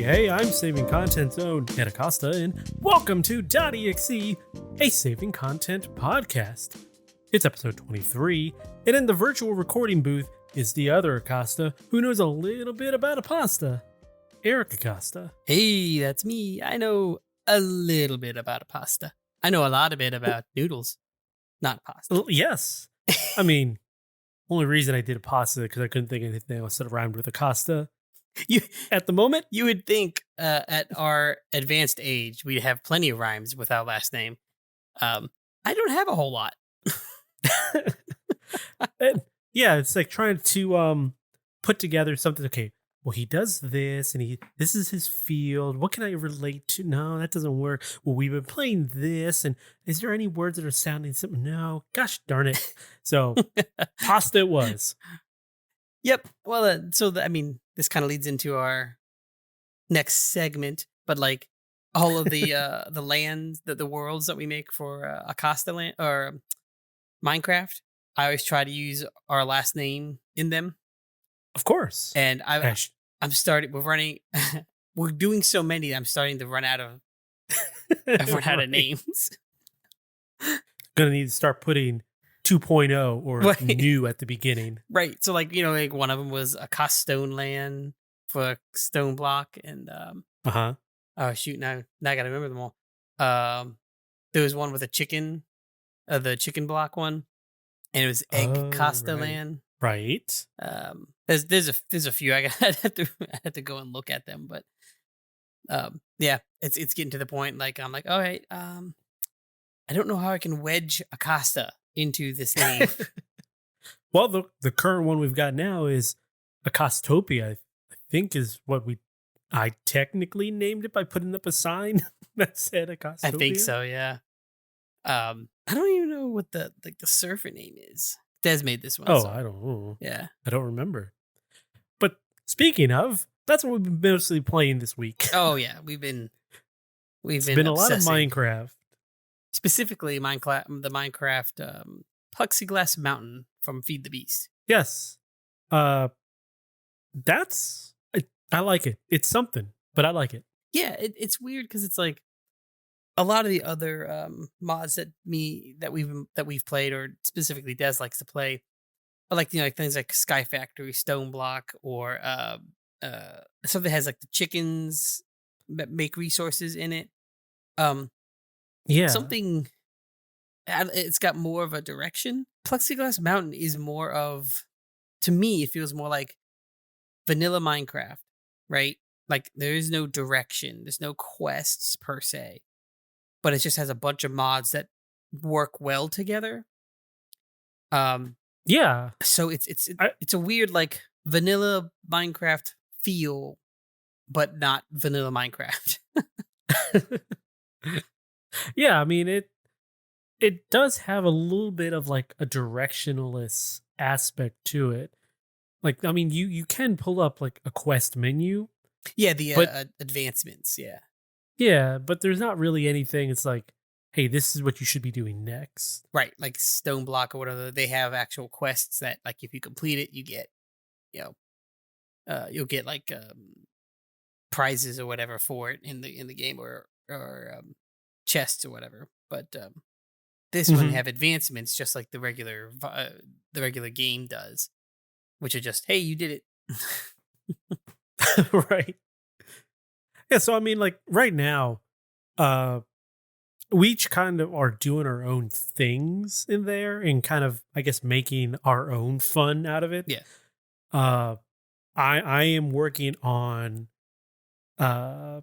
Hey, I'm Saving Content Zone at Acosta, and welcome to dotEXE, a saving content podcast. It's episode 23, and in the virtual recording booth is the other Acosta, who knows a little bit about a pasta, Eric Acosta. Hey, that's me. I know a little bit about a pasta. I know a lot of bit about noodles, not pasta. Yes. I mean, only reason I did a pasta because I couldn't think of anything else that rhymed with Acosta. You At the moment, you would think at our advanced age we'd have plenty of rhymes with our last name. I don't have a whole lot. yeah, it's like trying to put together something. Okay, well, he does this, and this is his field. What can I relate to? No, that doesn't work. Well, we've been playing this, and is there any words that are sounding something? No, gosh darn it. So pasta it was. Yep. Well, this kind of leads into our next segment, but like all of the the lands, the worlds that we make for Acosta land or Minecraft, I always try to use our last name in them. Of course. And Gosh. I'm starting. We're running. We're doing so many. I'm starting to run out of. I've run out of names. Gonna need to start putting 2.0 or Right. new at the beginning. Right. So like like one of them was a Stone Land for stone block, and Uh-huh. oh shoot, now I gotta remember them all. There was one with a chicken, the chicken block one, and it was Egg Oh, Costa right. Land. Right. There's a few. I had to go and look at them, but yeah, it's getting to the point. Like I'm like, all right, I don't know how I can wedge Acosta into this name. Well, the current one we've got now is Acostopia, I think is what I technically named it by putting up a sign that said Acostopia. I think so. Yeah. I don't even know what the surfer name is. Des made this one. Oh, so, I don't know. yeah. I don't remember. But speaking of, that's what we've been mostly playing this week. Oh yeah, we've been It's been a lot of obsessing. Minecraft. Specifically the Minecraft Plexiglass Mountain from Feed the Beast. Yes. I like it. It's something, but I like it. Yeah, it's weird because it's like a lot of the other mods that we've played, or specifically Des likes to play, are like like things like Sky Factory, Stone Block, or something that has like the chickens that make resources in it. Yeah. Something. It's got more of a direction. Plexiglass Mountain is more of, to me, it feels more like vanilla Minecraft, right? Like there is no direction, there's no quests per se, but it just has a bunch of mods that work well together. Yeah. So it's a weird like vanilla Minecraft feel, but not vanilla Minecraft. Yeah, I mean it does have a little bit of like a directionless aspect to it. Like I mean you can pull up like a quest menu. Yeah, the But- advancements. Yeah. Yeah, but there's not really anything it's like, hey, this is what you should be doing next. Right, like Stone Block or whatever, they have actual quests that, like, if you complete it, you get, you'll get like prizes or whatever for it in the game, or chests or whatever. But this one Mhm. have advancements just like the regular game does, which are just, hey, you did it. Right. Yeah, so I mean like right now, we each kind of are doing our own things in there and kind of, I guess, making our own fun out of it. Yeah. I am working on, I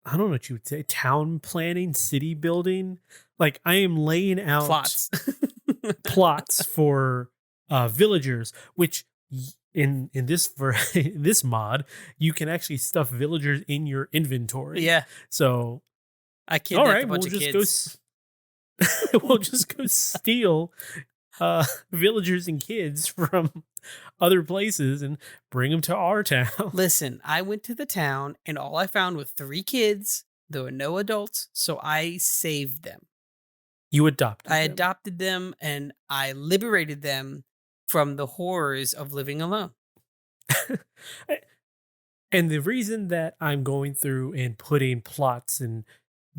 don't know what you would say, town planning, city building. Like I am laying out Plots. plots for villagers, which in this this mod you can actually stuff villagers in your inventory. Yeah, So I all kidnapped right, a bunch we'll of just kids. we'll just go steal villagers and kids from other places and bring them to our town. Listen, I went to the town and all I found were 3 kids. There were no adults, so I saved them. You adopted I them. adopted them and I liberated them from the horrors of living alone. And the reason that I'm going through and putting plots and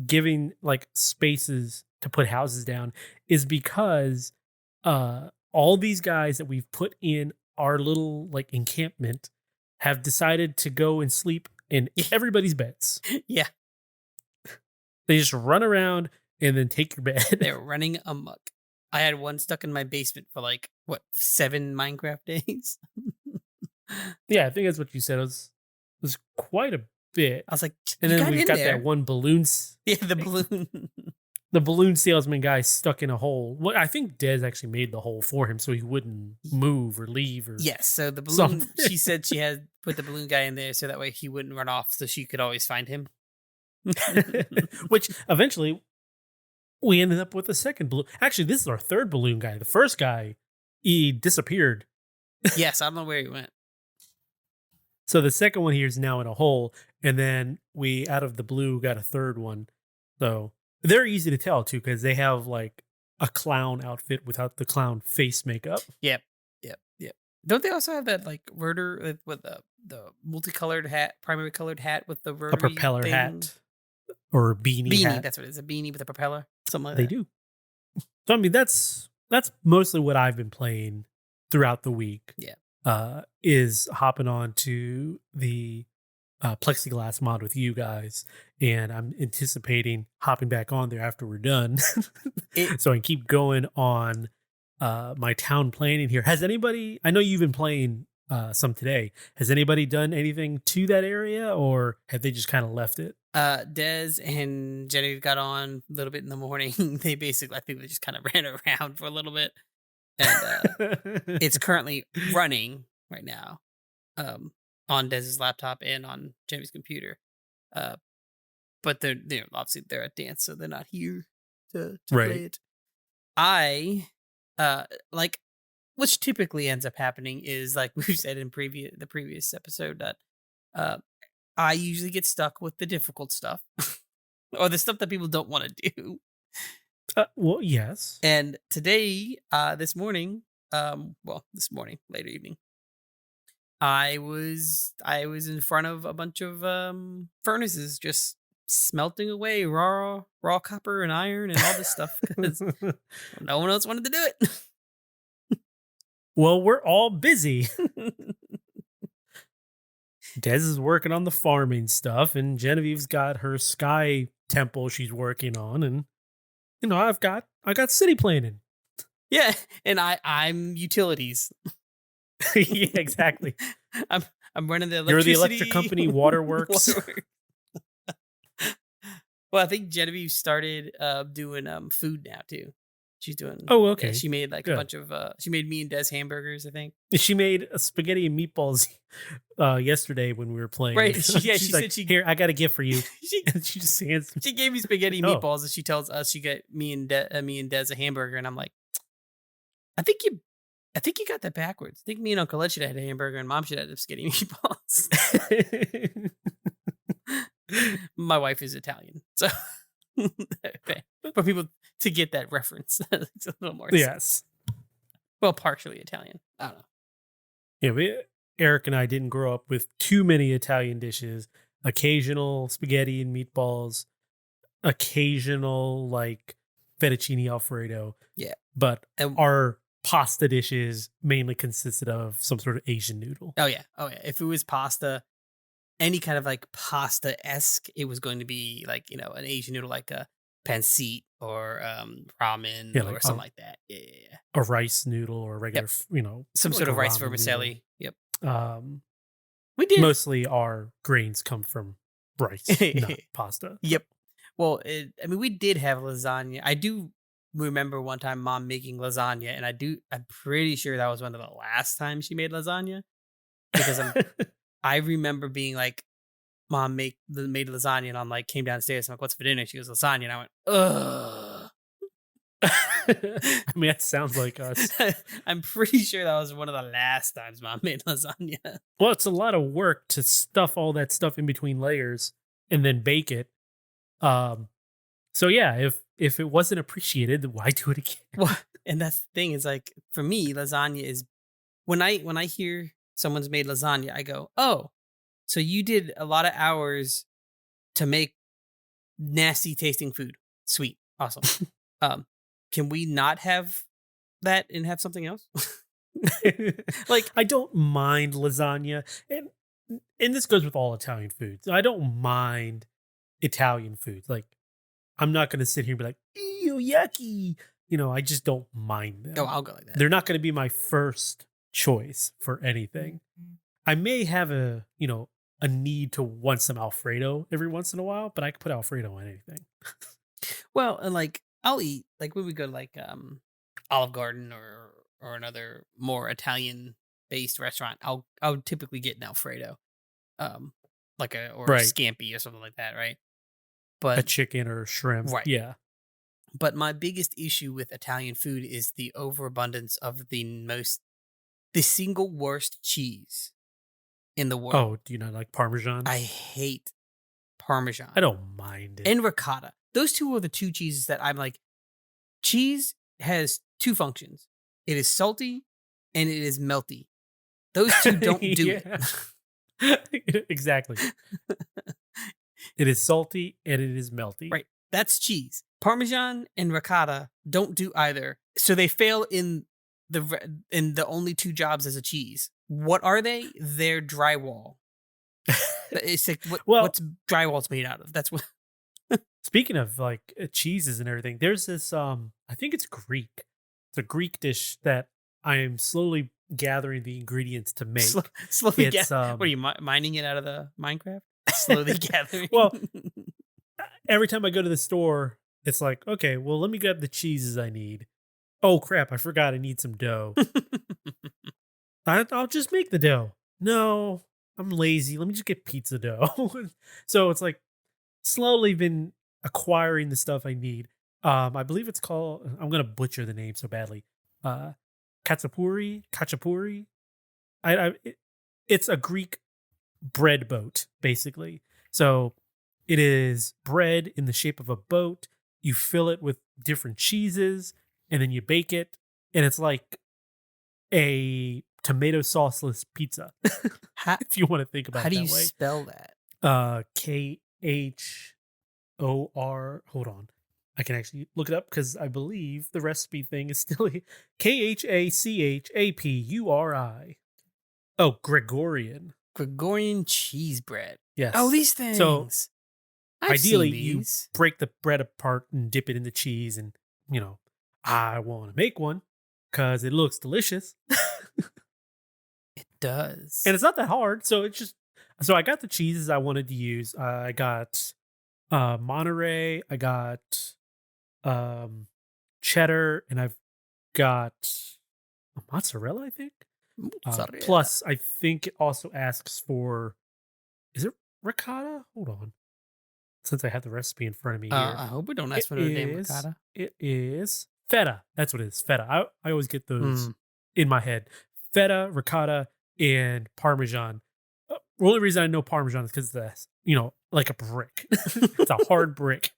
giving like spaces to put houses down is because all these guys that we've put in our little like encampment have decided to go and sleep in everybody's beds. Yeah, They just run around and then take your bed. they're running amok. I had one stuck in my basement for like what 7 Minecraft days. Yeah, I think that's what you said. It was quite a bit. I was like, And you then got we've in got there. that one balloon Yeah, the balloon. the balloon salesman guy stuck in a hole. Well, I think Dez actually made the hole for him so he wouldn't move or leave or Yes, so the balloon. something. She said she had put the balloon guy in there so that way he wouldn't run off, so she could always find him. Which eventually we ended up with a second balloon. Actually, this is our third balloon guy. The first guy, he disappeared. Yes, I don't know where he went. So the second one here is now in a hole. And then we, out of the blue, got a third one. So they're easy to tell too, because they have like a clown outfit without the clown face makeup. Yep. Don't they also have that like rotor with the multicolored hat, primary colored hat with the A rotary propeller thing? hat or a beanie, Beanie, hat. that's what it is. A beanie with a propeller. Something like They that. do. So I mean, that's mostly what I've been playing throughout the week. Yeah. Is hopping on to the Plexiglass mod with you guys, and I'm anticipating hopping back on there after we're done, so I can keep going on my town planning here. Has anybody? I know you've been playing some today. Has anybody done anything to that area, or have they just kind of left it? Dez and Genevieve got on a little bit in the morning. They basically, I think they just kind of ran around for a little bit. And it's currently running right now on Dez's laptop and on Jenny's computer. But they're obviously they're at dance, so they're not here to Right. play it. I like which typically ends up happening is like we've said in the previous episode that I usually get stuck with the difficult stuff or the stuff that people don't want to do. Well, yes. And today, this morning, later evening, I was in front of a bunch of furnaces just smelting away raw copper and iron and all this stuff because no one else wanted to do it. Well, we're all busy. Dez is working on the farming stuff, and Genevieve's got her sky temple she's working on, and you know, I got city planning. Yeah, and I'm utilities. Yeah, exactly. I'm running the You're electricity. the electric company, waterworks. Well, I think Genevieve started doing food now too. She's doing. Oh, okay. She made like Good. a bunch of. She made me and Des hamburgers, I think. She made a spaghetti and meatballs yesterday when we were playing. Right. She She's like, said she. here, I got a gift for you. She And she just hands me. she gave me spaghetti and Oh. meatballs, and she tells us she got me and Des a hamburger, and I'm like, I think you got that backwards. I think me and Uncle Ed should have had a hamburger, and Mom should have had spaghetti and meatballs. My wife is Italian, so for people to get that reference, it's a little more. Yes. Well, partially Italian. I don't know. Yeah, Eric and I didn't grow up with too many Italian dishes. Occasional spaghetti and meatballs, occasional like fettuccine alfredo. Yeah. But And- our pasta dishes mainly consisted of some sort of Asian noodle. Oh yeah. If it was pasta, any kind of like pasta-esque, it was going to be like, an Asian noodle like a pancit or ramen Yeah, or like, something like that. Yeah. A rice noodle or a regular, Some like sort a of rice ramen vermicelli. Yep. noodle. We did. Mostly our grains come from rice, not pasta. Yep. Well, we did have lasagna. I do remember one time Mom making lasagna, and I'm pretty sure that was one of the last times she made lasagna because I remember being like, Mom made lasagna, and I'm like, came downstairs. I'm like, what's for dinner? She goes, lasagna. And I went, ugh. I mean, that sounds like us. I'm pretty sure that was one of the last times Mom made lasagna. Well, it's a lot of work to stuff all that stuff in between layers and then bake it. So yeah, if it wasn't appreciated, then why do it again? Well, and that's the thing is like for me, lasagna is when I hear someone's made lasagna, I go, oh, So you did a lot of hours to make nasty tasting food. Sweet. Awesome. Um, can we not have that and have something else? Like, I don't mind lasagna, and this goes with all Italian foods. I don't mind Italian foods. Like, I'm not going to sit here and be like, ew, yucky. I just don't mind oh, them. I'll go like that. They're not going to be my first choice for anything. I may have a need to want some Alfredo every once in a while, but I can put Alfredo on anything. Well, and like I'll eat like when we go to like Olive Garden or another more Italian based restaurant, I'll typically get an Alfredo. Um like a Right. scampi or something like that, right? A But chicken or shrimp. right. Yeah. But my biggest issue with Italian food is the overabundance of the single worst cheese in the world. Oh, do you not like Parmesan? I hate Parmesan I don't mind it. and ricotta. Those two are the two cheeses that I'm like, cheese has two functions. It is salty and it is melty. Those two don't do it. Exactly. It is salty and it is melty. Right. That's cheese. Parmesan and ricotta don't do either. So they fail in the only two jobs as a cheese. What are they? They're drywall. It's like Well, what's drywall's made out of. That's what. speaking of like cheeses and everything, there's this I think it's Greek. It's a Greek dish that I am slowly gathering the ingredients to make. Slowly It's what are you mining it out of the Minecraft? Slowly gathering. Well, every time I go to the store, it's like, okay, well, let me grab the cheeses I need. Oh crap, I forgot I need some dough. I'll just make the dough. No, I'm lazy. Let me just get pizza dough. So it's like slowly been acquiring the stuff I need. I believe it's called. I'm gonna butcher the name so badly. Kachapuri. It's a Greek bread boat, basically. So it is bread in the shape of a boat. You fill it with different cheeses, and then you bake it, and it's like a tomato sauceless pizza. How, If you want to think about how it do that you way. spell that? KHOR. Hold on. I can actually look it up because I believe the recipe thing is still KHACHAPURI. Oh, Gregorian. Gregorian cheese bread. Yes. Oh, these things. So I've ideally, seen you these. break the bread apart and dip it in the cheese, and I want to make one because it looks delicious, It does. and it's not that hard. So I got the cheeses I wanted to use. I got Monterey, I got cheddar, and I've got a mozzarella, I think. Mozzarella. Plus, I think it also asks for, is it ricotta? Hold on. Since I have the recipe in front of me here. I hope we don't ask for no damn is- ricotta. It is feta. That's what it is. Feta. I always get those Mm. in my head. Feta, ricotta, and Parmesan. The only reason I know Parmesan is because it's like a brick. It's a hard brick.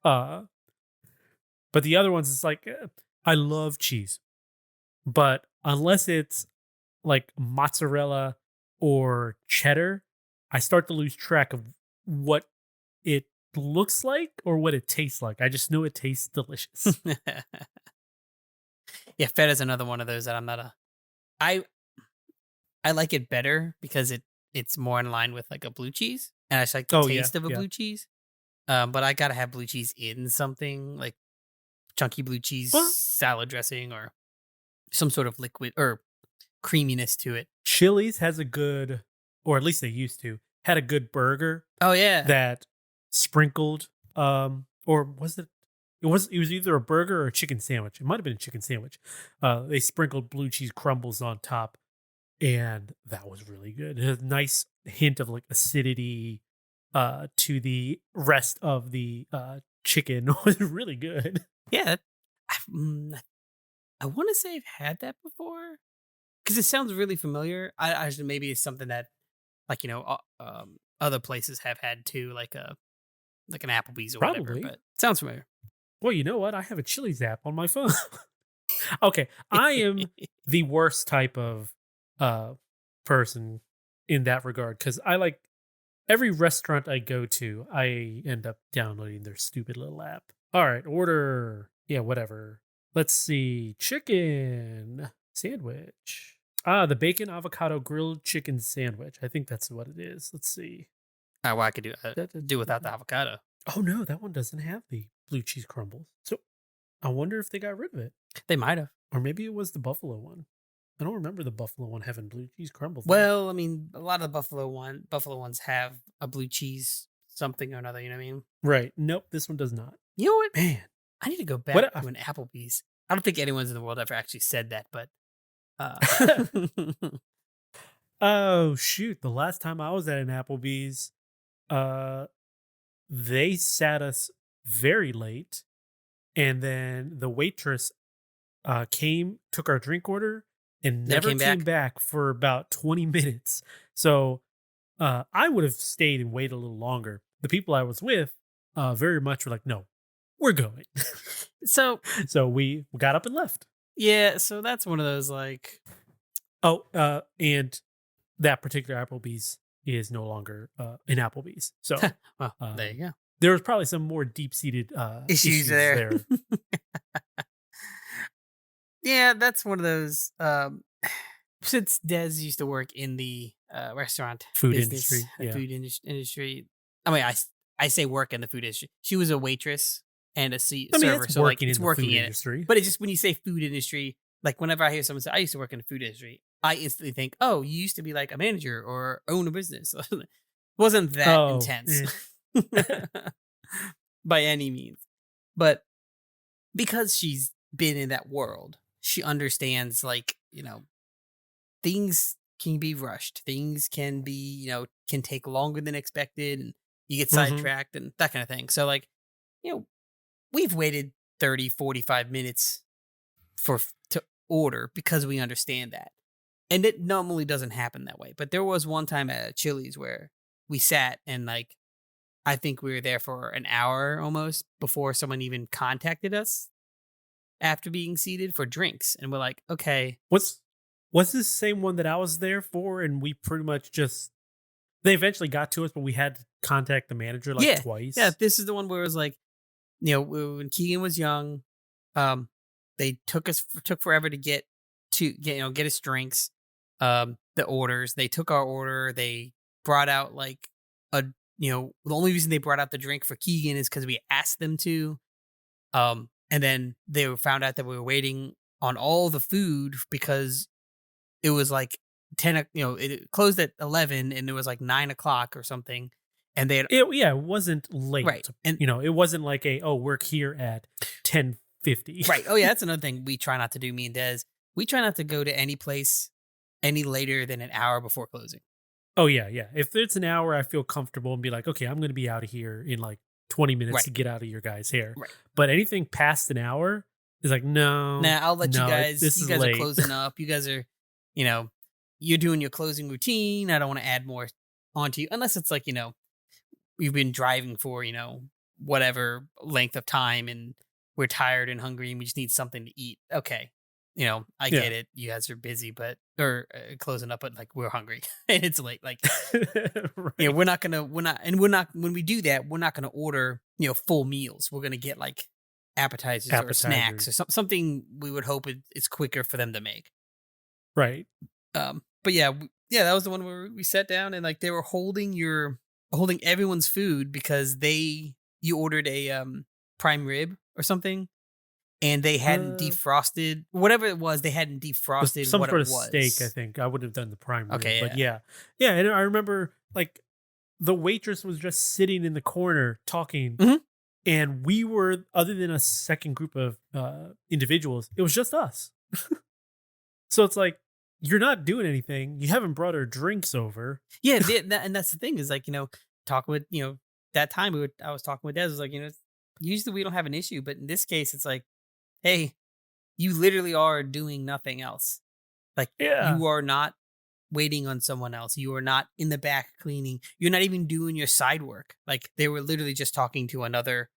But the other ones, it's like, I love cheese. But unless it's like mozzarella or cheddar, I start to lose track of what it looks like or what it tastes like. I just know it tastes delicious. Yeah, feta's another one of those that I'm not a. I like it better because it's more in line with like a blue cheese, and I just like the Oh, yeah, taste of a yeah. blue cheese. But I gotta have blue cheese in something like chunky blue cheese Well- salad dressing or some sort of liquid or creaminess to it. Chili's has a good, or at least they used to, had a good burger Oh yeah, that sprinkled, or was it? It was either a burger or a chicken sandwich. It might have been a chicken sandwich. They sprinkled blue cheese crumbles on top, and that was really good. It had a nice hint of like acidity to the rest of the chicken. It was really good. yeah. I want to say I've had that before because it sounds really familiar. I just maybe it's something that like other places have had too, like an Applebee's or Probably. whatever. But it sounds familiar. Well, you know what? I have a Chili's app on my phone. Okay, I am the worst type of person in that regard because I like every restaurant I go to, I end up downloading their stupid little app. All right, order. Yeah, whatever. Let's see. Chicken sandwich. Ah, the bacon avocado grilled chicken sandwich. I think that's what it is. Let's see. Well, I could do Da, da, do da, without da. the avocado. Oh no, that one doesn't have the blue cheese crumbles. So I wonder if they got rid of it. They might have. Or maybe it was the buffalo one. I don't remember the buffalo one having blue cheese crumbles. Well, I mean, a lot of the buffalo ones have a blue cheese something or another. You know what I mean? Right. Nope, this one does not. You know what? Man. I need to go back What to an Applebee's. I don't think anyone's in the world ever actually said that, but uh, Oh shoot. The last time I was at an Applebee's, uh they sat us very late and then the waitress came, took our drink order, and never never came came back. back for about 20 minutes. So I would have stayed and waited a little longer. The people I was with very much were like, no, we're going. So So we got up and left. yeah, so that's one of those like Oh, and that particular Applebee's is no longer an Applebee's. So well, there you go. there was probably some more deep seated Issues there. Yeah, that's one of those. Since Des used to work in the restaurant Food business, industry. Yeah. industry. I mean, I say work in the food industry. She was a waitress and a I mean, server, it's so like working it's in the working food in it. industry. But it's just when you say food industry, like whenever I hear someone say, "I used to work in the food industry," I instantly think, "Oh, you used to be like a manager or own a business." Wasn't that Oh, intense eh. by any means, but because she's been in that world, she understands like, things can be rushed. Things can be, can take longer than expected and you get Mhm. sidetracked and that kind of thing. So like, you know, we've waited 30, 45 minutes to order because we understand that. And it normally doesn't happen that way. But there was one time at Chili's where we sat and like I think we were there for an hour almost before someone even contacted us after being seated for drinks. And we're like, okay, Was this the same one that I was there for? And we pretty much just they eventually got to us, but we had to contact the manager like yeah, yeah, twice. this is the one where it was like, when Keegan was young, they took forever to get us drinks, the orders. They took our order. They brought out like the only reason they brought out the drink for Keegan is because we asked them to. And then found out that we were waiting on all the food because it was like it closed at 11 and it was like 9 o'clock or something, and they had It wasn't right late. and It wasn't like work here at 10:50. right. Oh yeah, that's another thing we try not to do. Me and Des, we try not to go to any place any later than an hour before closing. Oh yeah, yeah. If it's an hour, I feel comfortable and be like, okay, I'm gonna be out of here in like 20 minutes Right, to get out of your guys' hair. right. But anything past an hour is like, no, Now I'll let you no, guys. this You is guys are late. closing up. You guys are, you know, you're doing your closing routine. I don't want to add more onto you unless it's like you've been driving for whatever length of time and we're tired and hungry and we just need something to eat. Okay, I Yeah. get it. You guys are busy, but or closing up, but like we're hungry and it's late. Like Right. we're not when we do that, we're not gonna order full meals. We're gonna get like appetizers or snacks or Appetizers. something. We would hope it's quicker for them to make. Right. But yeah, yeah, that was the one where we sat down and like they were holding everyone's food because you ordered a prime rib or something and they hadn't Uh defrosted whatever it was. They hadn't was defrosted some what sort it of steak, I was. think. I would have done the prime rib. Okay, But yeah. yeah. Yeah, and I remember like the waitress was just sitting in the corner talking, Mhm. and we were other than a second group of individuals, it was just us. So it's like you're not doing anything. You haven't brought our drinks over. Yeah, and that's the thing is like talking with that time I was talking with Des was like usually we don't have an issue, but in this case it's like, hey, you literally are doing nothing else. Like Yeah. you are not waiting on someone else. You are not in the back cleaning. You're not even doing your side work. Like they were literally just talking to another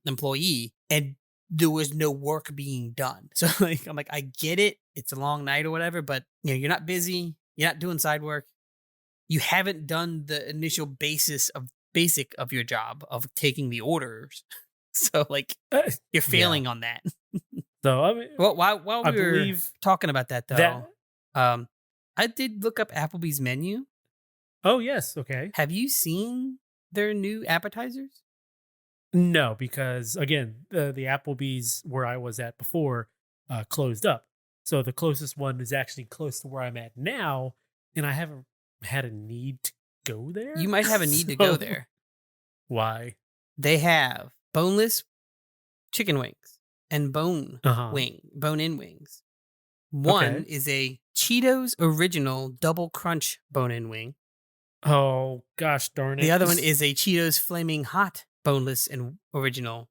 employee and there was no work being done. So like I'm like I get it. It's a long night or whatever, but you're not busy. You're not doing side work. You haven't done the initial basic of your job of taking the orders. So like you're Yeah. failing on that. So I mean, Well, while I we were believe talking about that that. though, um, I did look up Applebee's menu. Oh yes, okay. Have you seen their new appetizers? No, because again, the Applebee's where I was at before closed up. So the closest one is actually close to where I'm at now, and I haven't had a need to go You there. might have a need to go So there. why? They have boneless chicken wings and Uh huh. bone-in wings. One Okay. is a Cheetos original double crunch bone-in wing. Oh gosh darn The it. other one is a Cheetos flaming hot boneless and original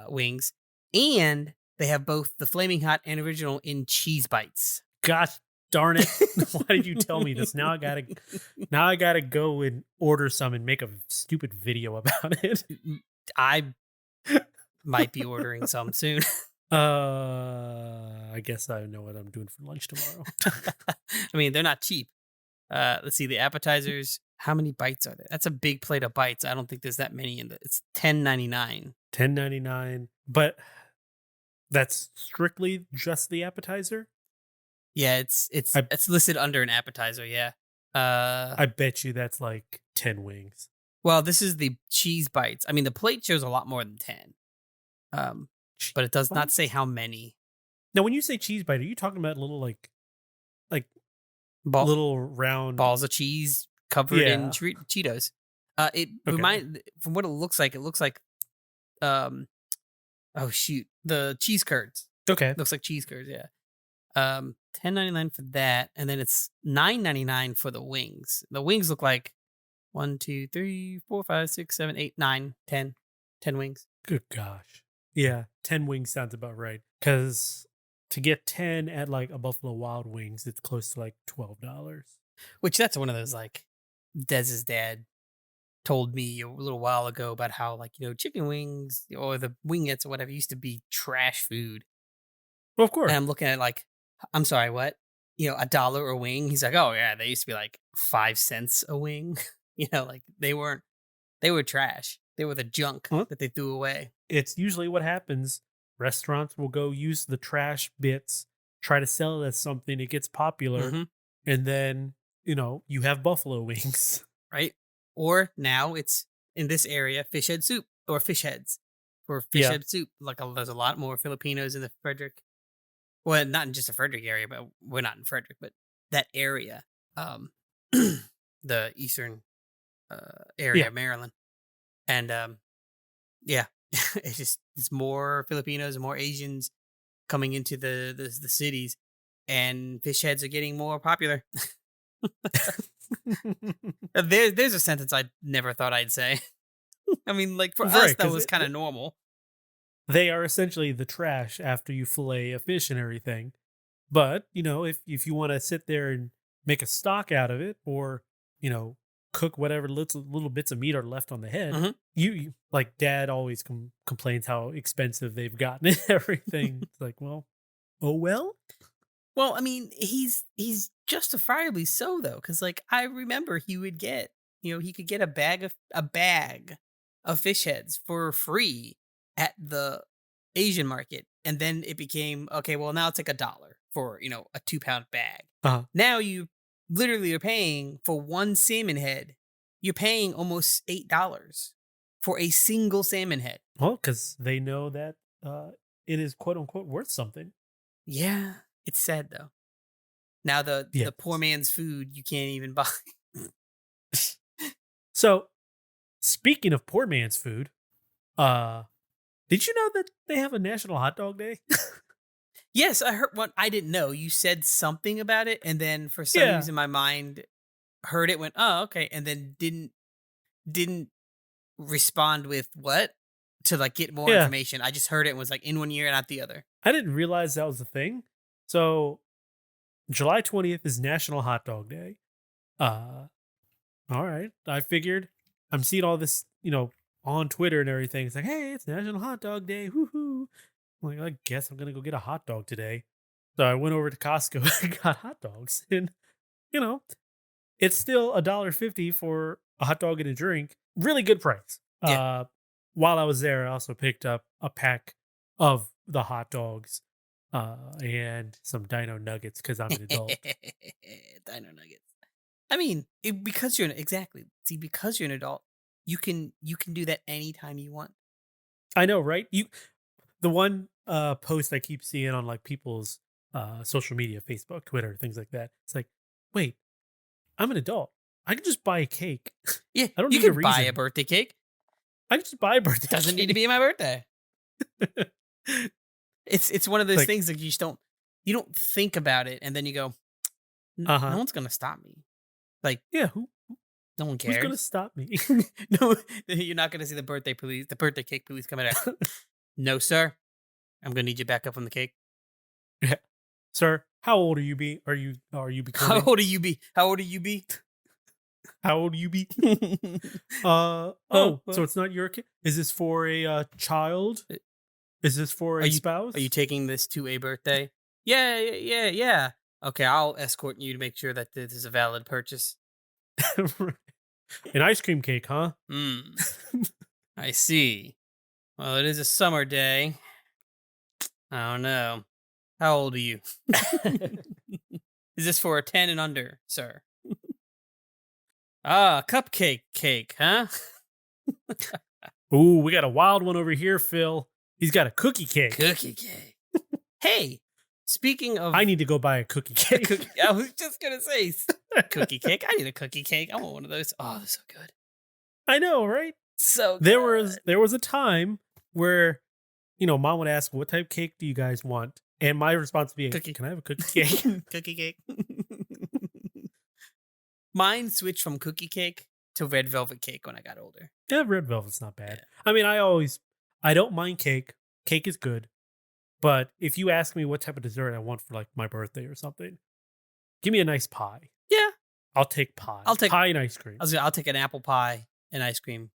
wings, and they have both the flaming hot and original in cheese bites. Gosh darn it. Why did you tell me this? Now I gotta go and order some and make a stupid video about it. I might be ordering some soon. I guess I know what I'm doing for lunch tomorrow. I mean, they're not cheap. Let's see the appetizers. How many bites are there? That's a big plate of bites. I don't think there's that many in the. It's $10.99. 10.99, but that's strictly just the appetizer. Yeah, it's I it's listed under an appetizer. Yeah. I bet you that's like 10 wings. Well, this is the cheese bites. I mean, the plate shows a lot more than 10. Um, Cheese but it does not say bites? how many. Now, when you say cheese bite, are you talking about little like Ball, little round? balls of cheese covered in Yeah. Cheetos. It Okay. from what it looks like um oh shoot, the cheese curds. Okay. Looks like cheese curds, yeah. 10.99 for that, and then it's 9.99 for the wings. The wings look like 1, 2, 3, 4, 5, 6, 7, 8, 9, 10. 10 wings. Good gosh. Yeah, 10 wings sounds about right. Because to get 10 at like a Buffalo Wild Wings, it's close to like $12. Which that's one of those like Dez's dad told me a little while ago about how like, chicken wings or the wingettes or whatever used to be trash food. Well, of And course. I'm looking at like, I'm sorry, what? A dollar a wing. He's like, oh yeah, they used to be like 5 cents a wing. Like they were trash. They were the junk Well, that they threw away. it's usually what happens. Restaurants will go use the trash bits, try to sell it as something, it gets popular, Hmm. and then, you have buffalo wings. Right? Or now it's in this area, fish head soup or fish heads for fish Yeah. head soup. Like there's a lot more Filipinos in the Frederick. Well, not in just the Frederick area, but we're not in Frederick, but that area, um, the eastern area Yeah. of Maryland. And yeah, it's more Filipinos and more Asians coming into the cities, and fish heads are getting more popular. There's a sentence I never thought I'd say. I mean, like for us, Right, that because was kind of normal. they are essentially the trash after you fillet a fish and everything. But, if you want to sit there and make a stock out of it or, cook whatever little bits of meat are left on the head, Hmm. you like dad always complains how expensive they've gotten and everything. It's like, well, oh well. Well, I mean, he's justifiably so though, because like I remember he would get, he could get a bag of fish heads for free at the Asian market, and then it became okay. Well, now it's like $1 for a 2-pound bag. Uh, Now you literally are paying for one salmon head. You're paying almost $8 for a single salmon head. well, because they know that it is quote unquote worth something. Yeah, it's sad though. Now the poor Yes. man's food you can't even buy. So speaking of poor man's food, uh, did you know that they have a National Hot Dog Day? Yes, I heard one. I didn't know. You said something about it, and then for some Yeah. reason my mind heard it, went, "Oh, okay," and then didn't respond with what to like get more Yeah. information. I just heard it and was like in one ear and out the other. I didn't realize that was a thing. So July 20th is National Hot Dog Day. Uh, all right. I figured I'm seeing all this, on Twitter and everything. It's like, hey, it's National Hot Dog Day. Woohoo. I'm like, I guess I'm going to go get a hot dog today. So I went over to Costco and got hot dogs. And you know, it's still $1.50 for a hot dog and a drink. Really good price. Yeah. While I was there, I also picked up a pack of the hot dogs and some Dino Nuggets because I'm an adult. Dino nuggets. I mean, because you're exactly. See, because you're an adult, you can do that anytime you want. I know, right? The one post I keep seeing on like people's social media, Facebook, Twitter, things like that. It's like, wait, I'm an adult. I can just buy a cake. Yeah, I don't you need a can buy a reason. birthday cake. I can just buy a birthday Doesn't need to cake. be my birthday. It's one of those Like, things that you don't think about it, and then you go, No uh-huh. one's gonna stop me. Like Yeah, no one who's gonna cares. stop me? No, you're not gonna see the birthday cake police coming out. No, sir. I'm gonna need you back up on the cake. Yeah. Sir, how old are you are you How becoming? old are you be? How old are you be? How old are you be? So What? it's not your kid? Is this for a child? Uh, Is this for Are a you spouse? taking this to a birthday? Yeah, yeah, yeah, yeah. Okay, I'll escort you to make sure that this is a valid purchase. An ice cream cake, huh? Hmm. I see. Well, it is a summer day. I don't know. How old are you? Is this for a 10 and under, sir? Ah, cupcake cake, huh? Ooh, we got a wild one over here, Phil. He's got a cookie cake. Cookie cake. Hey, speaking of I need to go buy a cookie cake. cookie, I was just gonna say cookie cake. I need a cookie cake. I want one of those. Oh, they're so good. I know, right? So There good. was there was a time where, mom would ask, "What type of cake do you guys want?" And my response would be, Cookie. "Can I have a cookie cake?" Cookie cake. Mine switched from cookie cake to red velvet cake when I got older. Yeah, red velvet's not bad. Yeah. I mean, I don't mind cake. Cake is good. But if you ask me what type of dessert I want for like my birthday or something, give me a nice pie. Yeah. I'll take pie. I'll take Pie and ice cream. I'll take an apple pie and ice cream.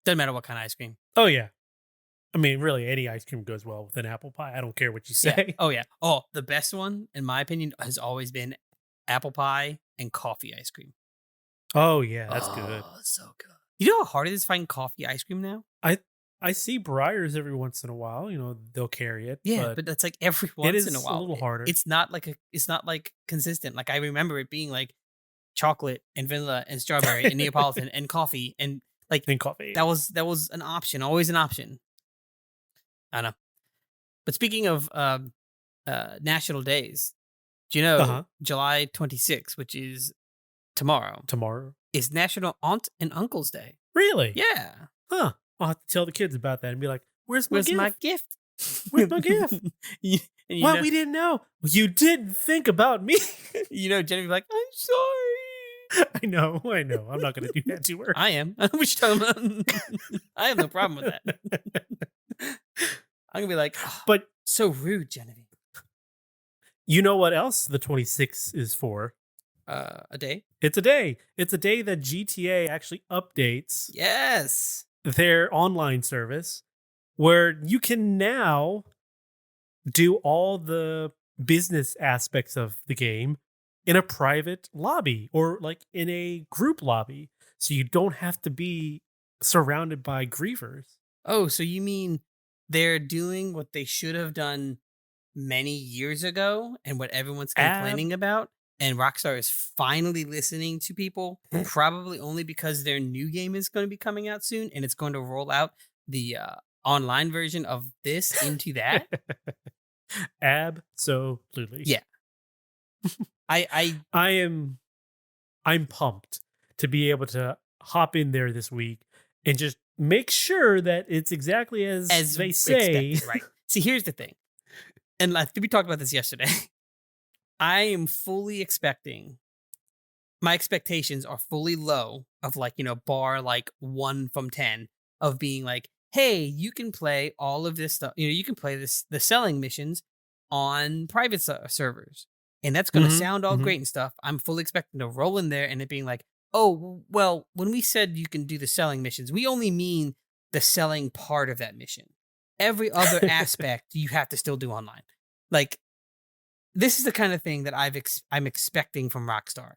Doesn't matter what kind of ice cream. Oh yeah. I mean, really, any ice cream goes well with an apple pie. I don't care what you Yeah. say. Oh yeah. Oh, the best one, in my opinion, has always been apple pie and coffee ice cream. Oh yeah, that's good. Oh, so good. You know how hard it is to find coffee ice cream now? I see Briars every once in a while. They'll carry it. Yeah, But but that's like every it once in a is a while. little harder. It's not like consistent. Like I remember it being like chocolate and vanilla and strawberry and Neapolitan and coffee and like in coffee. that was an option, always an option. I don't know. But speaking of national days, do you know Uh-huh. July 26th, which is tomorrow, Tomorrow. is National Aunt and Uncle's Day? Really? Yeah. Huh. I'll have to tell the kids about that and be like, "Where's my Where's gift? my gift? Where's my gift? You- and you What? know, We didn't know. You didn't think about me." Jenny be like, I'm sorry. I know. I'm not going to do that to her. I am. What you talking about? I have no problem with that. I'm gonna be like, "Oh, But so rude, Genevieve. you know what else the 26th is for? A day? It's a day. It's a day that GTA actually updates Yes. their online service where you can now do all the business aspects of the game in a private lobby or like in a group lobby. So you don't have to be surrounded by griefers. Oh, so you mean they're doing what they should have done many years ago and what everyone's complaining about? And Rockstar is finally listening to people, probably only because their new game is going to be coming out soon and it's going to roll out the online version of this into that. Absolutely. Yeah. I I'm pumped to be able to hop in there this week and just make sure that it's exactly as they say. expected, right. See, here's the thing. And I think we talked about this yesterday. I am fully expecting my expectations are fully low of like, bar like 1 from 10 of being like, hey, you can play all of this stuff. You can play the selling missions on private servers. And that's going to Mhm, sound all mhm. great and stuff. I'm fully expecting to roll in there and it being like, oh, well, when we said you can do the selling missions, we only mean the selling part of that mission. Every other aspect you have to still do online. Like, this is the kind of thing that I'm expecting from Rockstar.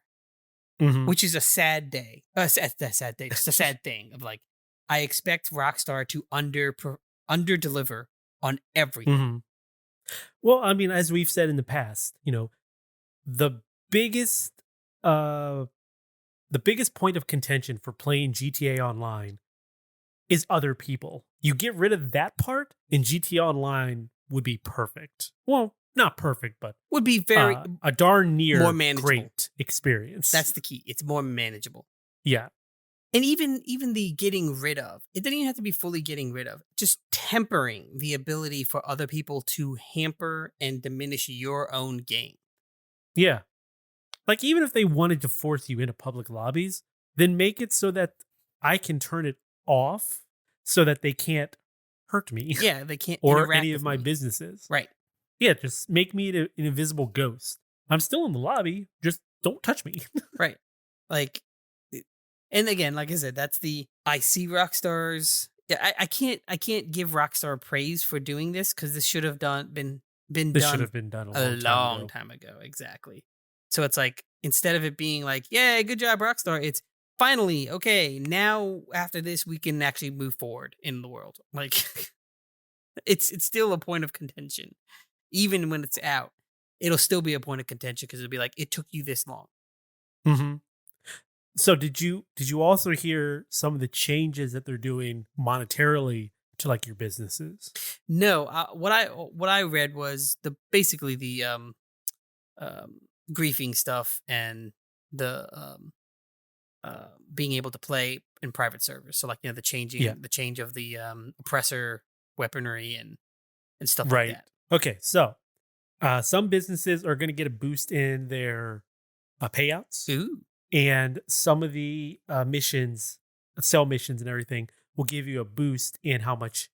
Hmm. which is a sad day. A sad day, just a sad thing of like, I expect Rockstar to under deliver on everything. Hmm. Well, I mean, as we've said in the past, the biggest uh the biggest point of contention for playing GTA Online is other people. You get rid of that part, and GTA Online would be perfect. Well, not perfect, but Would be very a darn more near manageable. great experience. That's the key. It's more manageable. Yeah. And even the getting rid of, it didn't even have to be fully getting rid of, just tempering the ability for other people to hamper and diminish your own game. Yeah. Like, even if they wanted to force you into public lobbies, then make it so that I can turn it off so that they can't hurt me Yeah, they can't or interact any of with my me. businesses. Right. Yeah, just make me an invisible ghost. I'm still in the lobby. Just don't touch me. Right. Like, and again, like I said, that's the I see Rockstar's. Yeah, I can't give Rockstar praise for doing this because this should have been This should done have been done a a long time long ago. time ago. Exactly. So it's like instead of it being like, yeah, good job, Rockstar, it's finally okay. Now after this, we can actually move forward in the world. Like it's still a point of contention, even when it's out. It'll still be a point of contention because it'll be like it took you this long. Hmm. So did you also hear some of the changes that they're doing monetarily to like your businesses? No, what I read was the basically the um griefing stuff and the being able to play in private servers. So like Yeah. the change of the oppressor weaponry and stuff like Right. that. Okay. So some businesses are going to get a boost in their payouts, Ooh, and some of the missions, sell missions, and everything will give you a boost in how much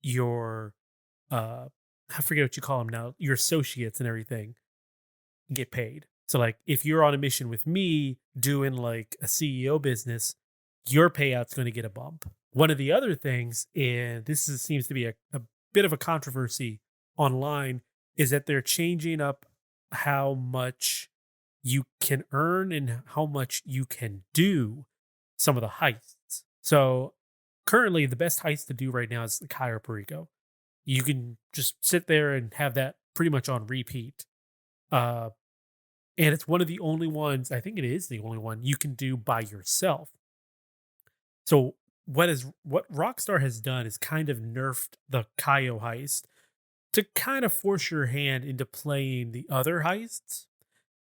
your uh, I forget what you call them now, your associates and everything get paid. So like if you're on a mission with me doing like a CEO business, your payout's going to get a bump. One of the other things, and seems to be a bit of a controversy online, is that they're changing up how much you can earn and how much you can do some of the heists. So currently the best heist to do right now is the Cairo Perico. You can just sit there and have that pretty much on repeat. Uh, and it's one of the only ones, I think it is the only one you can do by yourself. So what Rockstar has done is kind of nerfed the Kaio heist to kind of force your hand into playing the other heists.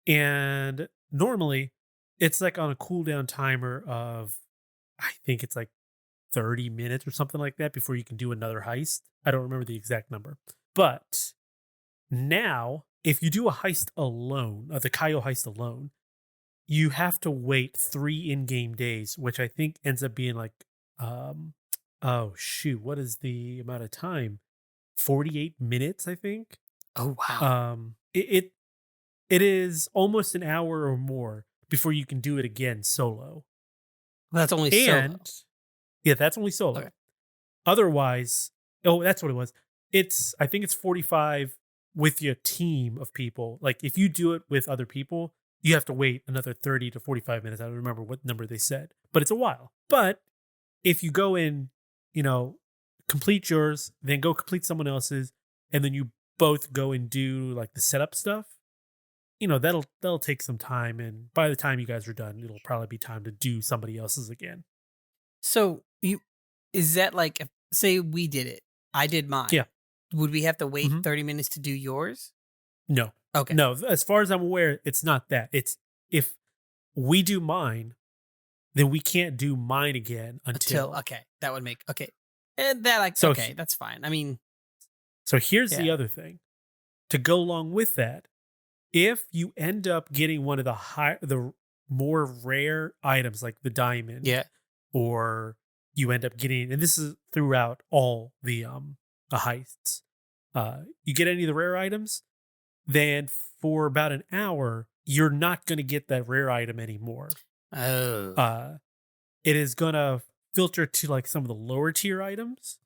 And normally it's like on a cooldown timer of, I think it's like 30 minutes or something like that before you can do another heist. I don't remember the exact number. But now, if you do a heist alone, the Kaio heist alone, you have to wait 3 in-game days, which I think ends up being like, um, oh shoot, what is the amount of time? 48 minutes, I think. oh wow, It is almost an hour or more before you can do it again solo. well, that's only solo. And yeah, that's only Okay, solo. Otherwise, oh, that's what it was. I think it's 45 with your team of people. Like if you do it with other people, you have to wait another 30 to 45 minutes. I don't remember what number they said, but it's a while. But if you go in, you know, complete yours, then go complete someone else's, and then you both go and do like the setup stuff, that'll take some time, and by the time you guys are done, it'll probably be time to do somebody else's again. so you is that like if, say we did it, I did mine. Yeah. Would we have to wait Mhm. 30 minutes to do yours? No. Okay, No, as far as I'm aware, it's not that. It's if we do mine, then we can't do mine again until until. okay, that would make okay, and that like So okay, that's fine. I mean, so here's the yeah, other thing. To go along with that, if you end up getting one of the more rare items like the diamond, yeah. or you end up getting, and this is throughout all the heists, you get any of the rare items, then for about an hour, you're not going to get that rare item anymore. Oh, Uh, it is going to filter to like some of the lower tier items,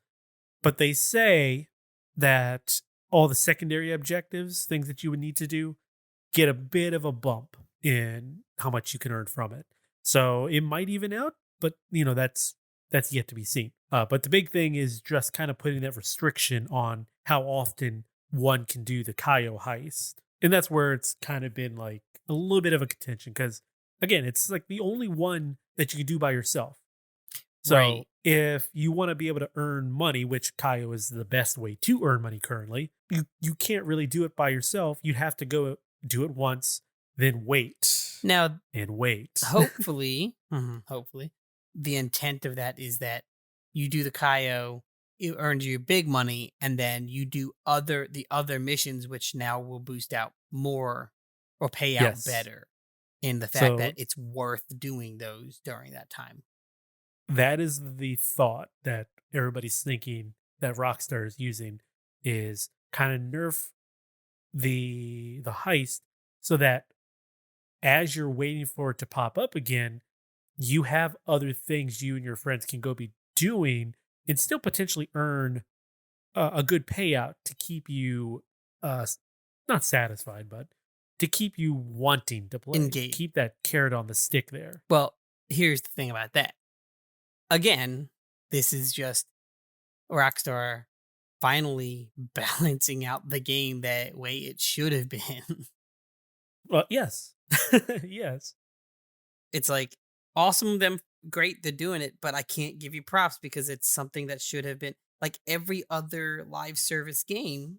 but they say that all the secondary objectives, things that you would need to do, get a bit of a bump. in how much you can earn from it. So it might even out, but that's yet to be seen. But the big thing is just kind of putting that restriction on how often one can do the Kaio heist. And that's where it's kind of been like a little bit of a contention because again, it's like the only one that you can do by yourself. So Right. if you want to be able to earn money, which Kaio is the best way to earn money currently, you can't really do it by yourself. You'd have to go do it once, then wait Now, and wait. hopefully, the intent of that is that you do the Kaio, it earns you big money, and then you do the other missions, which now will boost out more or pay out Yes. better in the fact that So it's worth doing those during that time. that is the thought that everybody's thinking that Rockstar is using is kind of nerf the heist so that as you're waiting for it to pop up again, you have other things you and your friends can go be doing and still potentially earn a good payout to keep you not satisfied, but to keep you wanting to play. Engage. Keep that carrot on the stick there. Well, here's the thing about that. Again, this is just Rockstar finally balancing out the game that way it should have been. Well, yes. Yes. It's like awesome of them, great they're doing it, but I can't give you props because it's something that should have been like every other live service game,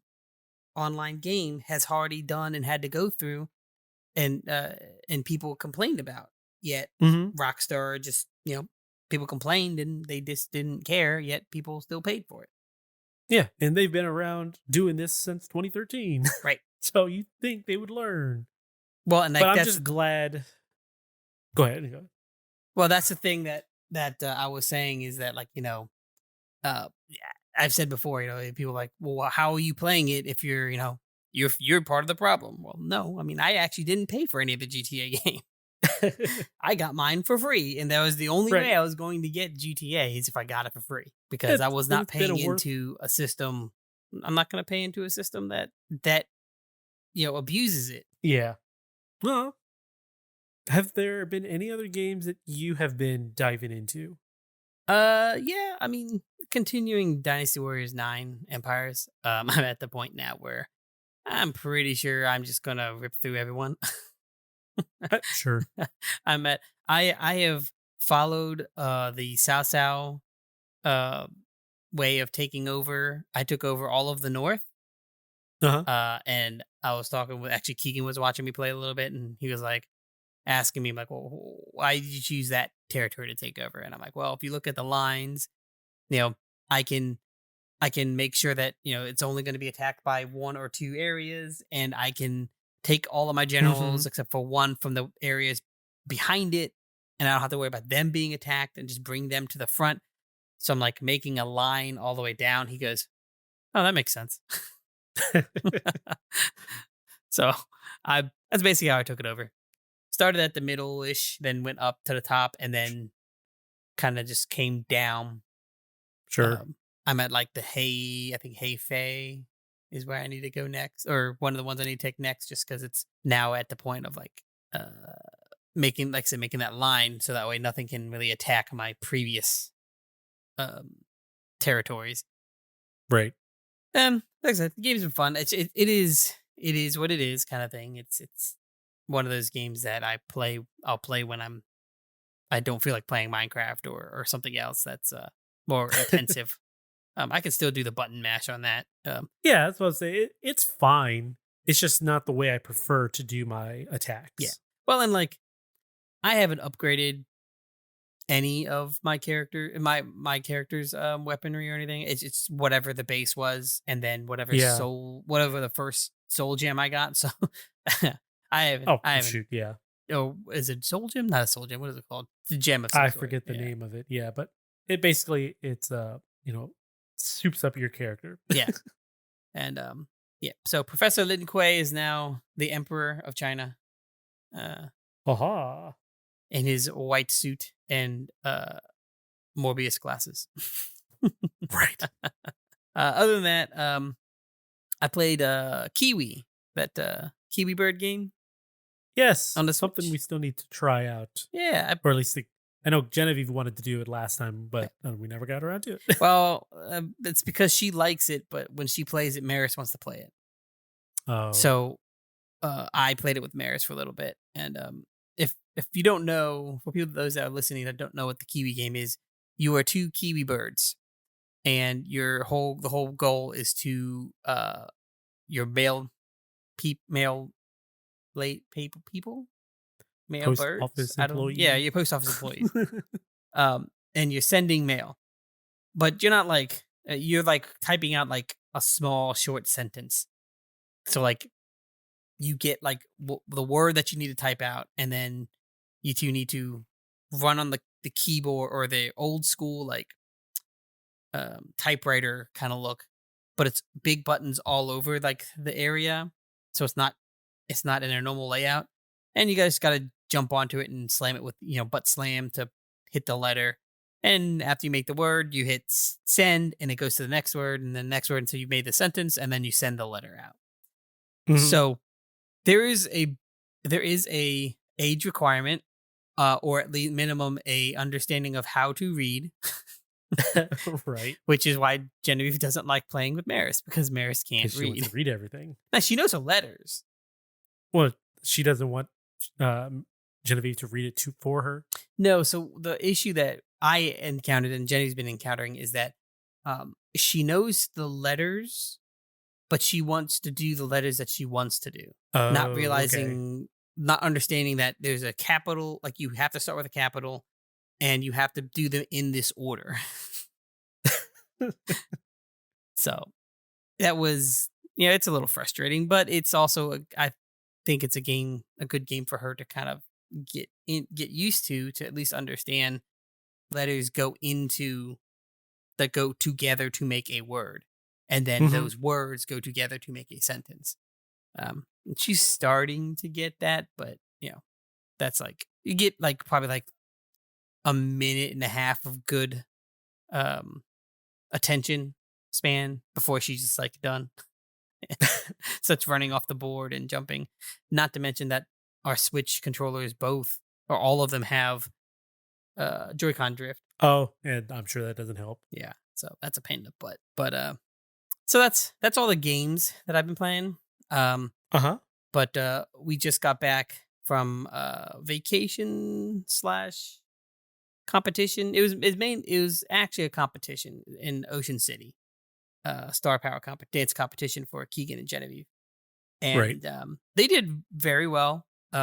online game has already done and had to go through and people complained about. Yet Hmm. Rockstar just, people complained and they just didn't care, yet people still paid for it. Yeah. And they've been around doing this since 2013. Right. So you think they would learn. Well, and But like I'm just glad. Go ahead. Go ahead. that's the thing that I was saying is that like, yeah, I've said before, people are like, well, how are you playing it if you're, you're part of the problem? Well, no, I mean, I actually didn't pay for any of the GTA game. I got mine for free, and that was the only Right. way I was going to get GTA is if I got it for free because I It's, was and not it's been a paying worth. into a system. I'm not going to pay into a system that abuses it. Yeah. Well, have there been any other games that you have been diving into? Yeah, I mean, continuing Dynasty Warriors 9 Empires, I'm at the point now where I'm pretty sure I'm just gonna rip through everyone. Sure. I'm at I have followed the Cao Cao uh way of taking over. I took over all of the north. Uh huh. And I was talking with actually Keegan was watching me play a little bit and he was like asking me like, well, why did you choose that territory to take over? And I'm like, well, if you look at the lines, you know, I can I can make sure that, it's only going to be attacked by one or two areas and I can take all of my Hmm. generals except for one from the areas behind it and I don't have to worry about them being attacked and just bring them to the front. So I'm like making a line all the way down. He goes, "Oh, that makes sense." So I that's basically how I took it over. Started at the middle-ish, then went up to the top and then kind of just came down. Sure. I'm at like the I think Hefei is where I need to go next, or one of the ones I need to take next, just because it's now at the point of like uh making, like I said, making that line so that way nothing can really attack my previous um territories. Right. Like I said, the game's been fun. It is what it is kind of thing. It's one of those games that I'll play when I don't feel like playing Minecraft or something else that's more intensive. I can still do the button mash on that. Yeah, that's what I was saying. It's fine. It's just not the way I prefer to do my Yeah. attacks. Well, and like I haven't upgraded any of my character's weaponry or anything. It's whatever the base was, and then Yeah. whatever the first soul gem I got. So Oh, I haven't. shoot. Yeah. Oh, is it soul gem? Not a soul gem. What is it called? The gem of some I sort. forget the Yeah. name of it. Yeah, but it basically it's soups up your character. Yeah. And yeah. So Professor Lin Kuei is now the Emperor of China. Uh, Haha. in his white suit and Morbius glasses. Right. Other than that, I played Kiwi, that Kiwi Bird game. Yes, on the something we Switch. still need to try out, Yeah. or at least I know Genevieve wanted to do it last time, but we never got around to it. Well, it's because she likes it, but when she plays it, Maris wants to play it. Oh, So I played it with Maris for a little bit, and if you don't know, for people those that are listening that don't know what the Kiwi game is, you are two Kiwi birds, and the whole goal is to your male late people male post birds. office I don't. Yeah, employee. your post office employees. And you're sending mail, but you're not like you're like typing out like a small short sentence. So like you get like the word that you need to type out, and then you two need to run on the keyboard or the old school like typewriter kind of look, but it's big buttons all over like the area, so it's not in a normal layout, and you guys got to jump onto it and slam it with butt slam to hit the letter. And after you make the word, you hit send, and it goes to the next word, and then the next word until you made the sentence, and then you send the letter out. Mhm. So there is a age requirement, or at least minimum a understanding of how to read, Right. which is why Genevieve doesn't like playing with Maris because Maris can't Because she wants read. to read everything. Now she knows her letters. Well, she doesn't want Genevieve to read it for her. No, so the issue that I encountered and Jenny's been encountering is that she knows the letters, but she wants to do the letters that she wants to do, not Oh, okay. realizing, not understanding that there's a capital, like you have to start with a capital and you have to do them in this order. So that was, it's a little frustrating, but it's also, I think it's a good game for her to kind of get used to at least understand letters that go together to make a word, and then Mhm. those words go together to make a sentence. And she's starting to get that, but that's like you get like probably like a minute and a half of good um attention span before she's just like done. Such running off the board and jumping. Not to mention that our Switch controllers both or all of them have Joy-Con drift. Oh, and I'm sure that doesn't help. Yeah. So that's a pain in the butt. But so that's all the games that I've been playing. Um Uh-huh. but we just got back from vacation slash competition. It was actually a competition in Ocean City. Star Power dance competition for Keegan and Genevieve. Right. And they did very well. They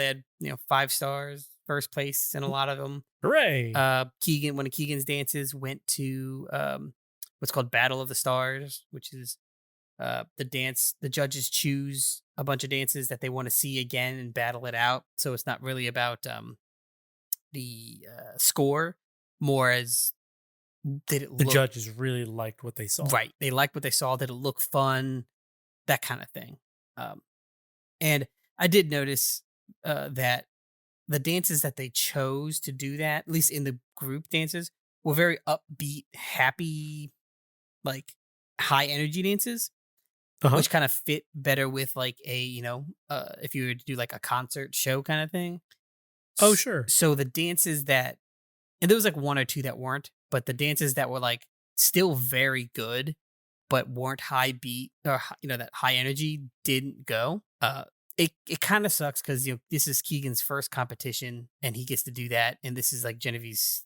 had 5 stars, first place in a lot of them. Hooray. Keegan, one of Keegan's dances went to what's called Battle of the Stars, which is the dance. The judges choose a bunch of dances that they want to see again and battle it out. So it's not really about the score, more as did it The look judges really liked what they saw. right. They liked what they saw. Did it look fun? That kind of thing. Um, And I did notice that the dances that they chose to do that, at least in the group dances, were very upbeat, happy, like high energy dances, Uh-huh. which kind of fit better with like if you were to do like a concert show kind of thing. Oh, sure. So the dances and there was like one or two that weren't, but the dances that were like still very good, but weren't high beat or that high energy didn't go. It kind of sucks because this is Keegan's first competition and he gets to do that, and this is like Genevieve's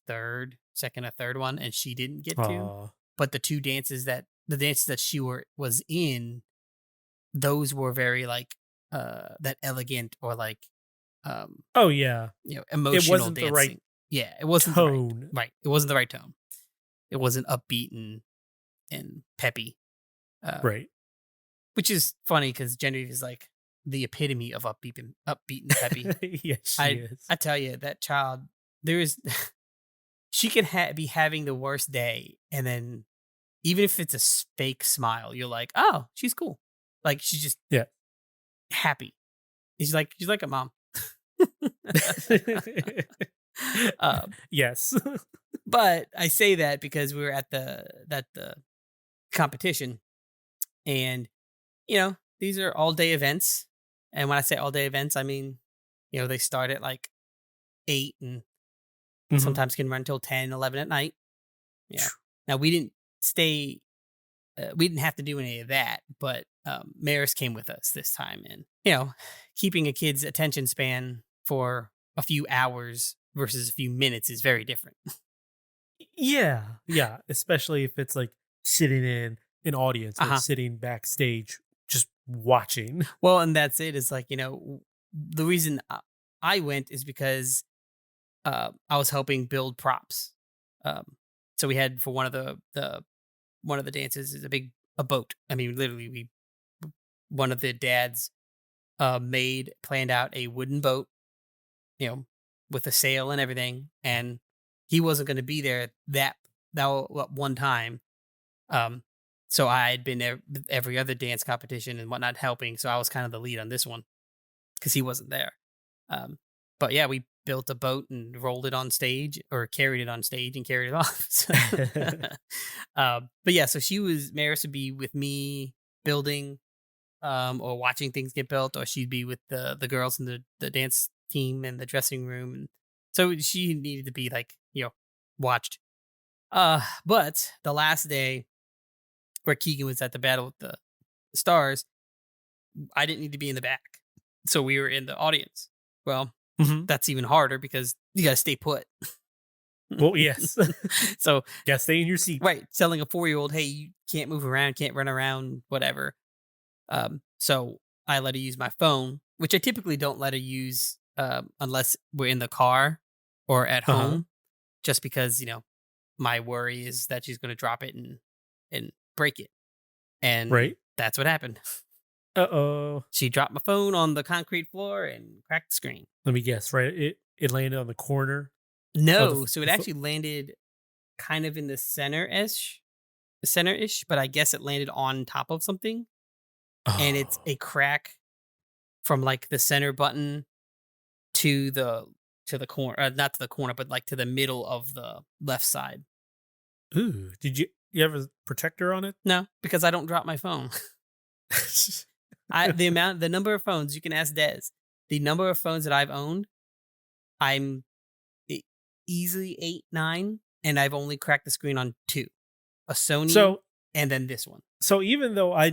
second or third one, and she didn't get to. Aw. But the dances that she was in, those were very like that elegant or like um Oh, yeah. It emotional wasn't the right dancing. Yeah, it wasn't the tone. It wasn't the right tone. It wasn't upbeat and peppy. Uh, Right. Which is funny because Genevieve is like the epitome of upbeat and peppy. Yes, she I is. I tell you that child, there is she could be having the worst day, and then even if it's a fake smile, you're like, oh, she's cool. Like she's just Yeah. happy. She's like a mom. um, Yes. but I say that because we were at the competition, and these are all day events. And when I say all day events, I mean They start at like 8 and Mhm. sometimes can run till 10, 11 at night. Yeah. Now we didn't stay we didn't have to do any of that, but Maris came with us this time, and keeping a kid's attention span for a few hours versus a few minutes is very different. Yeah, yeah, especially if it's like sitting in an audience or Uh-huh. sitting backstage just watching. Well, and that's it. It's like, the reason I went is because I was helping build props. Um, so we had for one of the dances is a boat. I mean, literally, we one of the dads planned out a wooden boat, you know, with a sail and everything, and he wasn't going to be there one time. Um, so I had been there with every other dance competition and whatnot helping, so I was kind of the lead on this one because he wasn't there. Um, but yeah, we built a boat and rolled it on stage or carried it on stage and carried it off. But yeah, so Maris would be with me building or watching things get built, or she'd be with the girls in the dance team in the dressing room. And so she needed to be like, watched. But the last day where Keegan was at the battle with the stars, I didn't need to be in the back. So we were in the audience. Well, Mhm. that's even harder because you gotta stay put. Well, yes. So Gotta stay in your seat. right, telling a 4-year-old, hey, you can't move around, can't run around, whatever. So I let her use my phone, which I typically don't let her use unless we're in the car or at Uh-huh. home, just because my worry is that she's gonna drop it and break it, and Right? that's what happened. Uh-oh. She dropped my phone on the concrete floor and cracked the screen. Let me guess, right? It landed on the corner of No, so it the actually landed kind of in the center-ish, but I guess it landed on top of something, and it's Oh. a crack from like the center button to the corner, not to the corner, but like to the middle of the left side. Ooh, did you have a protector on it? No, because I don't drop my phone. The number of phones you can ask Des. The number of phones that I've owned, I'm e- easily 8, 9, and I've only cracked the screen on 2. A Sony So and then this one. so even though I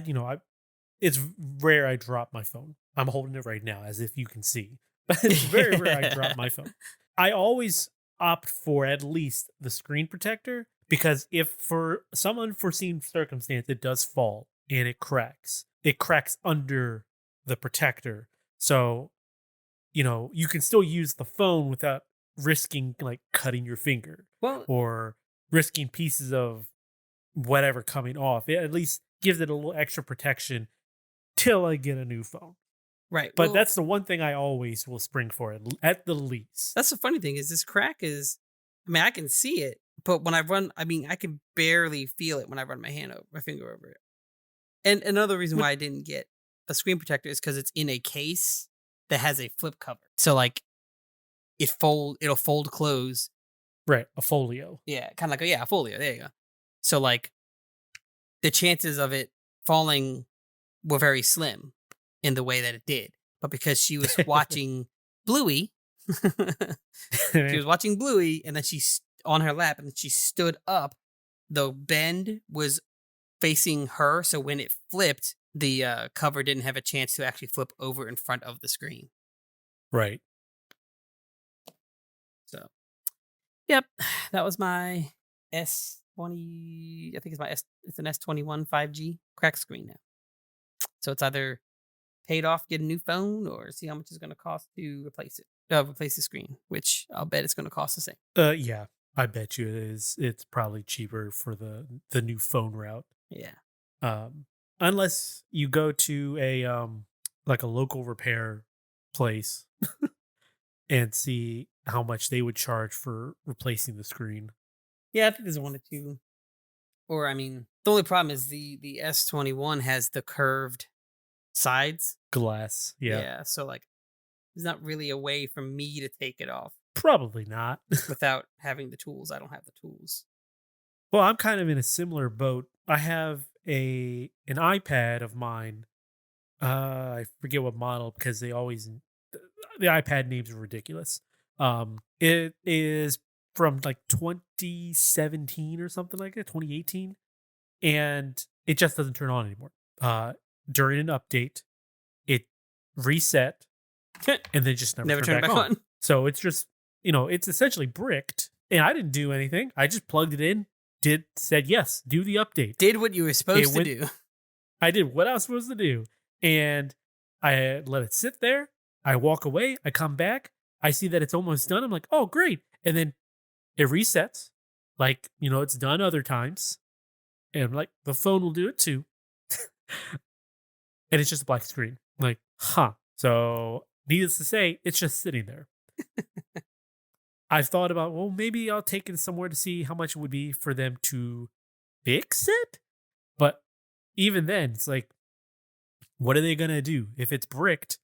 it's rare I drop my phone. I'm holding it right now as if you can see. But it's very rare I drop my phone. I always opt for at least the screen protector because if for some unforeseen circumstance it does fall and it cracks under the protector. So, you can still use the phone without risking like cutting your finger Well, or risking pieces of whatever coming off. It at least gives it a little extra protection till I get a new phone. right. But Well, that's the one thing I always will spring for at the least. that's the funny thing is this crack is, I mean, I can see it, but when I run, I mean, I can barely feel it when I run my finger over it. And another reason What? why I didn't get a screen protector is because it's in a case that has a flip cover. So like it'll fold close. Right, a folio. Yeah, kind of like a folio. There you go. So like the chances of it falling were very slim in the way that it did. But because she was watching Bluey, she was watching Bluey, and then on her lap, and then she stood up. The bend was facing her, so when it flipped, the cover didn't have a chance to actually flip over in front of the screen. Right. So, yep, that was my S20. I think it's It's an S21 5G crack screen now. So it's either paid off, get a new phone, or see how much it's going to cost to replace it. Replace the screen, which I'll bet it's going to cost the same. Yeah, I bet you it is. It's probably cheaper for the new phone route. Yeah. Um, unless you go to a like a local repair place and see how much they would charge for replacing the screen. Yeah, I think there's one or two. Or I mean, the only problem is the S21 has the curved sides. Glass. Yeah. Yeah, so like there's not really a way for me to take it off Probably not. without having the tools. I don't have the tools. Well, I'm kind of in a similar boat. I have an iPad of mine. I forget what model because the iPad names are ridiculous. It is from like 2017 or something like that, 2018, and it just doesn't turn on anymore. During an update, it reset and then just never Never turned turned back back on. on. So it's just, it's essentially bricked, and I didn't do anything. I just plugged it in, said yes, do the update. Did what you were supposed to went- do. I did what I was supposed to do, and I let it sit there. I walk away. I come back. I see that it's almost done. I'm like, oh, great. And then it resets, like, it's done other times. And I'm like, the phone will do it too. And it's just a black screen. I'm like, huh. So, needless to say, it's just sitting there. I've thought about, well, maybe I'll take it somewhere to see how much it would be for them to fix it. But even then, it's like, what are they going to do? If it's bricked,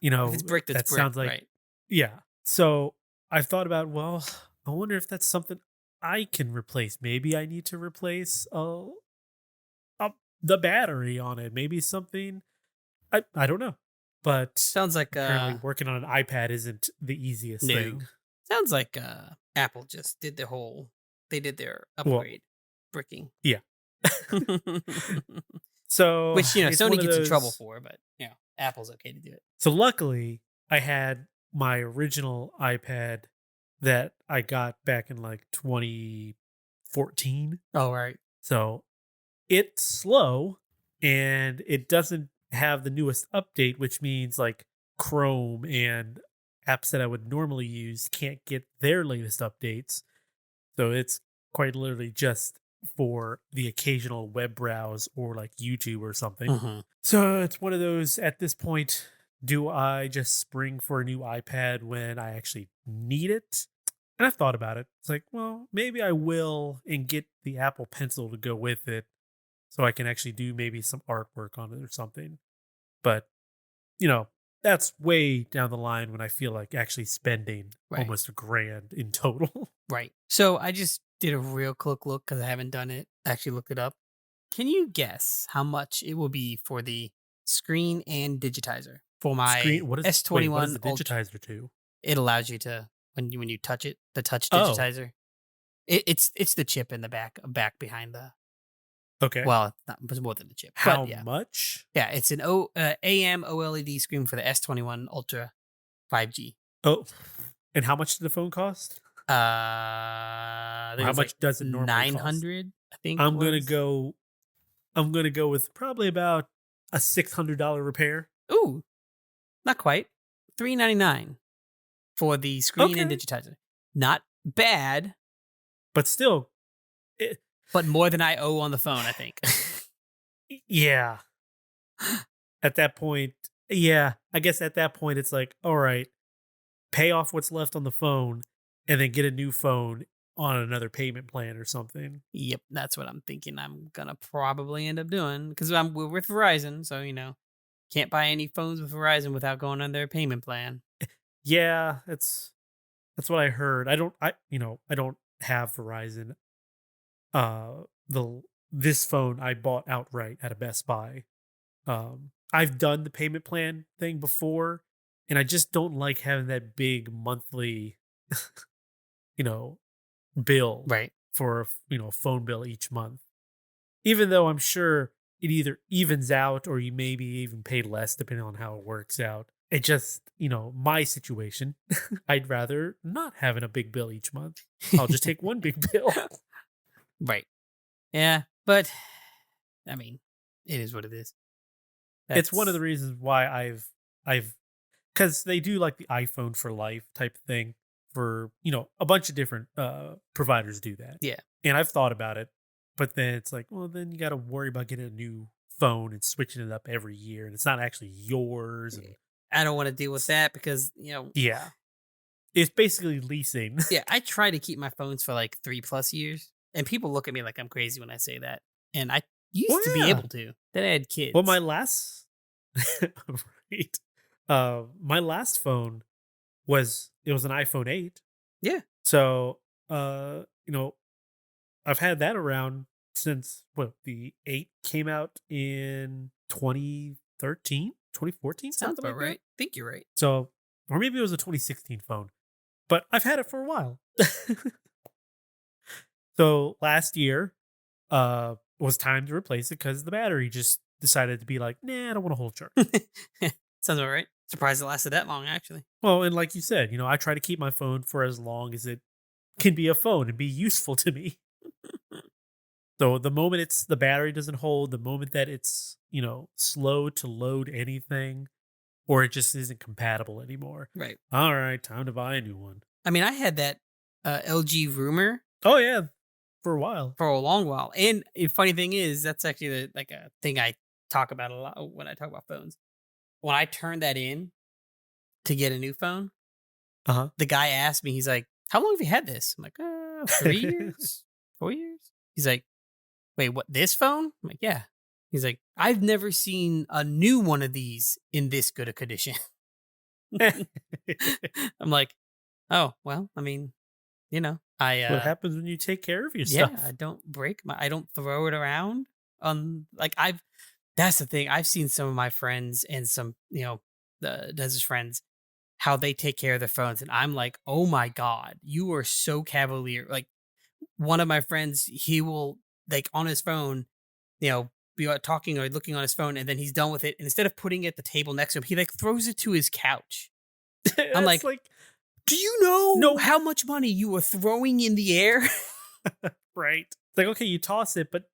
If it's brick, that that's brick, sounds like, right? yeah. So I've thought about, well, I wonder if that's something I can replace. Maybe I need to replace the battery on it. Maybe something, I don't know. But Sounds like apparently working on an iPad isn't the easiest thing. Sounds like Apple just did they did their Well, upgrade bricking. yeah. So Which, it's one Sony of gets in trouble those- for, but Apple's okay to do it. So luckily, I had my original iPad that I got back in like 2014. Oh, right. So it's slow and it doesn't have the newest update, which means like Chrome and apps that I would normally use can't get their latest updates. So it's quite literally just for the occasional web browse or like YouTube or something. Mm-hmm. So it's one of those at this point, do I just spring for a new iPad when I actually need it? And I've thought about it. It's like, well, maybe I will and get the Apple Pencil to go with it so I can actually do maybe some artwork on it or something. But, that's way down the line when I feel like actually spending Right. almost $1,000 in total. Right. So I just did a real quick look because I haven't done it. Actually looked it up. Can you guess how much it will be for the screen and digitizer for my What is S21 the Ultra? digitizer do? It allows you to when you touch it, the touch Oh. digitizer. It's the chip in the back behind the. Okay. Well, it's more than the chip. How but yeah. much? Yeah, it's an AM OLED screen for the S21 Ultra 5G. Oh, and how much did the phone cost? I think How it's much does it normally cost? 900, I think. I'm gonna was. go. I'm gonna go with probably about a $600 repair. Ooh, not quite. $399 for the screen and Okay. digitizer. Not bad, But still, but more than I owe on the phone, I think. yeah. At that point, yeah. I guess at that point, it's like, all right, pay off what's left on the phone, and then get a new phone on another payment plan or something. Yep, that's what I'm thinking. I'm gonna probably end up doing because we're with Verizon, so can't buy any phones with Verizon without going on their payment plan. Yeah, that's what I heard. I don't have Verizon. This phone I bought outright at a Best Buy. I've done the payment plan thing before, and I just don't like having that big monthly, bill Right. for a phone bill each month. Even though I'm sure it either evens out or you maybe even pay less depending on how it works out. It just, my situation, I'd rather not having a big bill each month. I'll just take one big bill. Right. Yeah, but I mean, it is what it is. It's one of the That's- reasons why I've because they do like the iPhone for life type thing for a bunch of different providers do that. Yeah. And I've thought about it, but then it's like, well, then you got to worry about getting a new phone and switching it up every year, and it's not actually yours. And I don't want to deal with that because yeah, it's basically leasing. yeah, I try to keep my phones for like 3+ years, and people look at me like I'm crazy when I say that. And I used to be yeah. able to. Then I had kids. Well, my last right, my last phone was an iPhone 8. Yeah. So I've had that around since the 8 came out in 2013, 2014, Sounds something about like that. right. I think you're right. So or maybe it was a 2016 phone, but I've had it for a while. So last year, was time to replace it because the battery just decided to be like, nah, I don't want to hold charge. Sounds all right. Surprised it lasted that long, actually. Well, and like you said, I try to keep my phone for as long as it can be a phone and be useful to me. So the moment the battery doesn't hold, the moment that it's, slow to load anything, or it just isn't compatible anymore. Right. All right, time to buy a new one. I mean, I had that LG rumor Oh yeah, for a while. for a long while. And the funny thing is, that's actually like a thing I talk about a lot when I talk about phones. When I turned that in to get a new phone, Uh the guy asked me, he's like, "How long have you had this?" I'm like, 3 years, 4 years. He's like, "Wait, what? This phone?" I'm like, "Yeah." He's like, "I've never seen a new one of these in this good a condition." huh. I'm like, "Oh well, I mean, I What happens when you take care of yeah, yourself? I don't I don't throw it around on like I've that's the thing. I've seen some of my friends and some, the Dez's friends how they take care of their phones and I'm like, "Oh my god, you are so cavalier." Like one of my friends, he will like on his phone, be talking or looking on his phone and then he's done with it and instead of putting it at the table next to him, he like throws it to his couch. I'm That's like, like "Do you know no, how much money you are throwing in the air?" right? It's like, okay, you toss it, but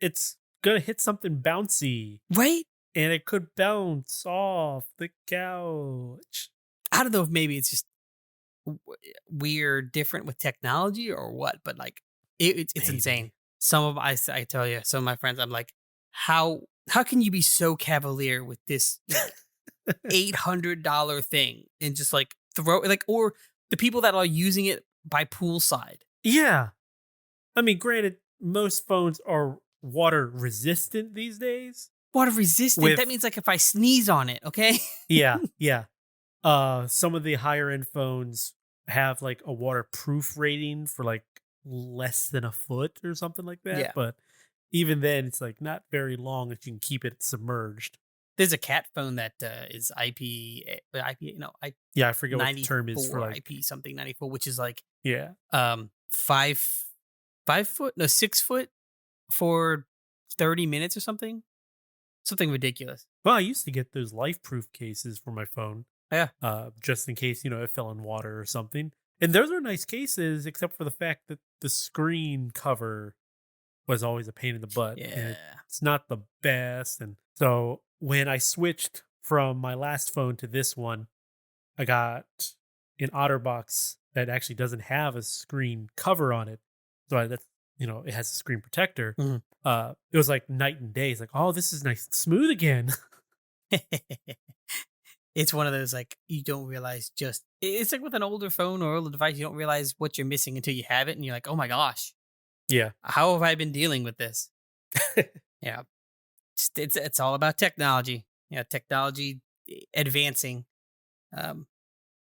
it's gonna hit something bouncy, Right? and it could bounce off the couch. I don't know if maybe it's just we're different with technology or what, but like it's insane. Maybe. Some of I tell you, some of my friends, I'm like, how can you be so cavalier with this $800 thing and just like throw like or the people that are using it by poolside, Yeah. I mean, granted, most phones are water resistant these days. water resistant. That With means like if I sneeze on it, okay, yeah, yeah. Some of the higher end phones have like a waterproof rating for like less than a foot or something like that. yeah. But even then, it's like not very long if you can keep it submerged. There's a cat phone that is IP no I Yeah, I forget what the term is for 94 like IP something 94, which is like yeah. 5 foot, no 6 foot for 30 minutes or something ridiculous. Well, I used to get those life proof cases for my phone, Yeah, just in case it fell in water or something. And those are nice cases, except for the fact that the screen cover was always a pain in the butt, and yeah. it's not the best. And so when I switched from my last phone to this one, I got an OtterBox that actually doesn't have a screen cover on it. So that's it has a screen protector. Mhm. It was like night and day. It's like, oh, this is nice and smooth again. It's one of those like you don't realize it's like with an older phone or older device, you don't realize what you're missing until you have it, and you're like, oh my gosh, Yeah. how have I been dealing with this? Yeah, it's all about technology. Yeah, technology advancing um,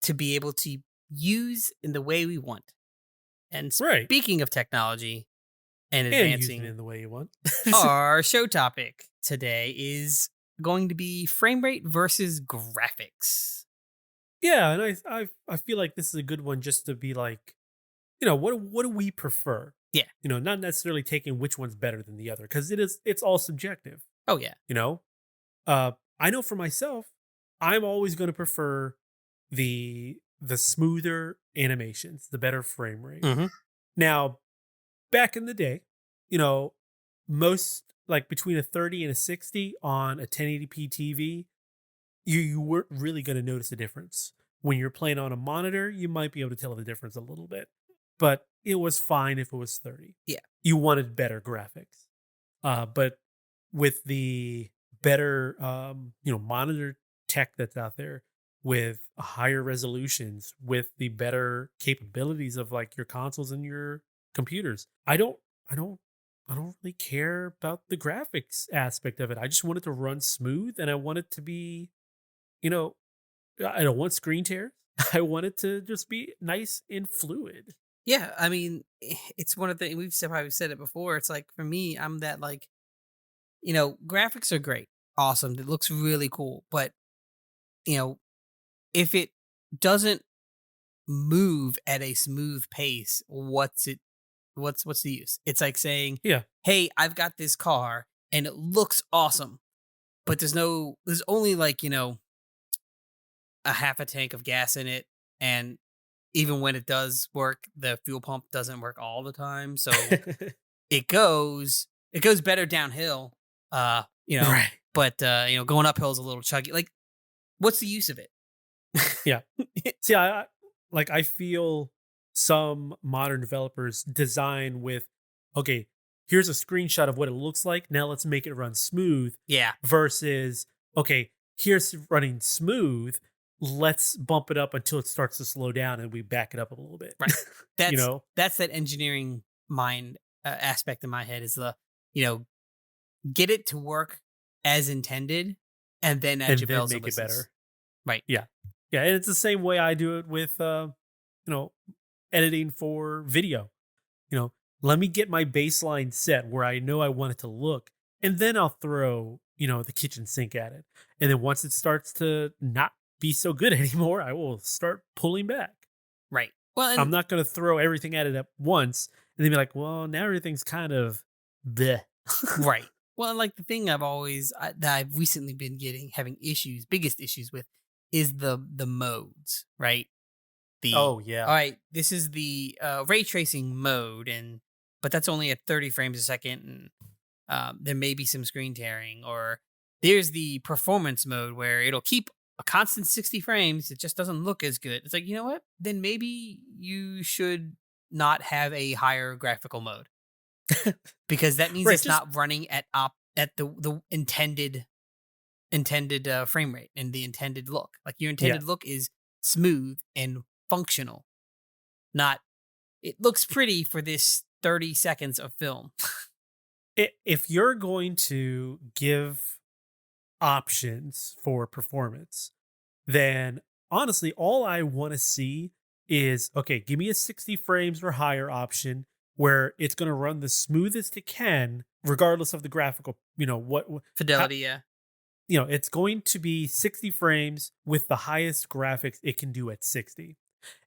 to be able to use in the way we want. And Right. speaking of technology and And using it advancing, in the way you want. our show topic today is going to be frame rate versus graphics. Yeah, and I feel like this is a good one just to be like, what do we prefer? Yeah. Not necessarily taking which one's better than the other, because it's all subjective. Oh yeah. You know, I know for myself, I'm always going to prefer the smoother animations, the better frame rate. Hmm. Now, back in the day, you know, most like between a 30 and a 60 on a 1080p TV, you weren't really going to notice a difference. When you're playing on a monitor, you might be able to tell the difference a little bit, but it was fine if it was 30. Yeah. You wanted better graphics. But with the better, monitor tech that's out there, with higher resolutions, with the better capabilities of like your consoles and your computers, I don't, I don't really care about the graphics aspect of it. I just want it to run smooth, and I want it to be, you know, I don't want screen tears. I want it to just be nice and fluid. Yeah. I mean, it's one of the probably said it before. It's like for me, I'm that like, graphics are great. Awesome. It looks really cool. But, you know, if it doesn't move at a smooth pace, what's the use? It's like saying, Yeah. "Hey, I've got this car and it looks awesome, but there's only like, a half a tank of gas in it, and even when it does work, the fuel pump doesn't work all the time. So it goes better downhill, uh, you know, Right. but going uphill is a little chuggy. Like, what's the use of it? Yeah. See, I feel some modern developers design with, okay, here's a screenshot of what it looks like. Now let's make it run smooth Yeah, versus, okay, here's running smooth. Let's bump it up until it starts to slow down and we back it up a little bit. right. you That's know, that's that engineering mind aspect in my head is you know, get it to work as intended, and then add and your then bells and make it whistles. better. Right. Yeah. Yeah. And it's the same way I do it with, editing for video. You know, let me get my baseline set where I know I want it to look, and then I'll throw, the kitchen sink at it. And then once it starts to not be so good anymore, I will start pulling back. Right. Well, I'm and not going to throw everything at it at once and then be like, well, now everything's kind of bleh. right. Well, and like the thing that I've recently been having biggest issues with, is the modes, right? The Oh, yeah. All right, this is the ray tracing mode, but that's only at 30 frames a second, and there may be some screen tearing. Or there's the performance mode where it'll keep a constant 60 frames. It just doesn't look as good. It's like, you know what? Then maybe you should not have a higher graphical mode, because that means Right. it's not running at the intended frame rate and the intended look. Like, your Yeah. intended look is smooth and functional, not it looks pretty for this 30 seconds of film. If you're going to give options for performance, then honestly, all I want to see is, okay, give me a 60 frames or higher option where it's going to run the smoothest it can, regardless of the graphical, how, Fidelity, yeah. it's going to be 60 frames with the highest graphics it can do at 60.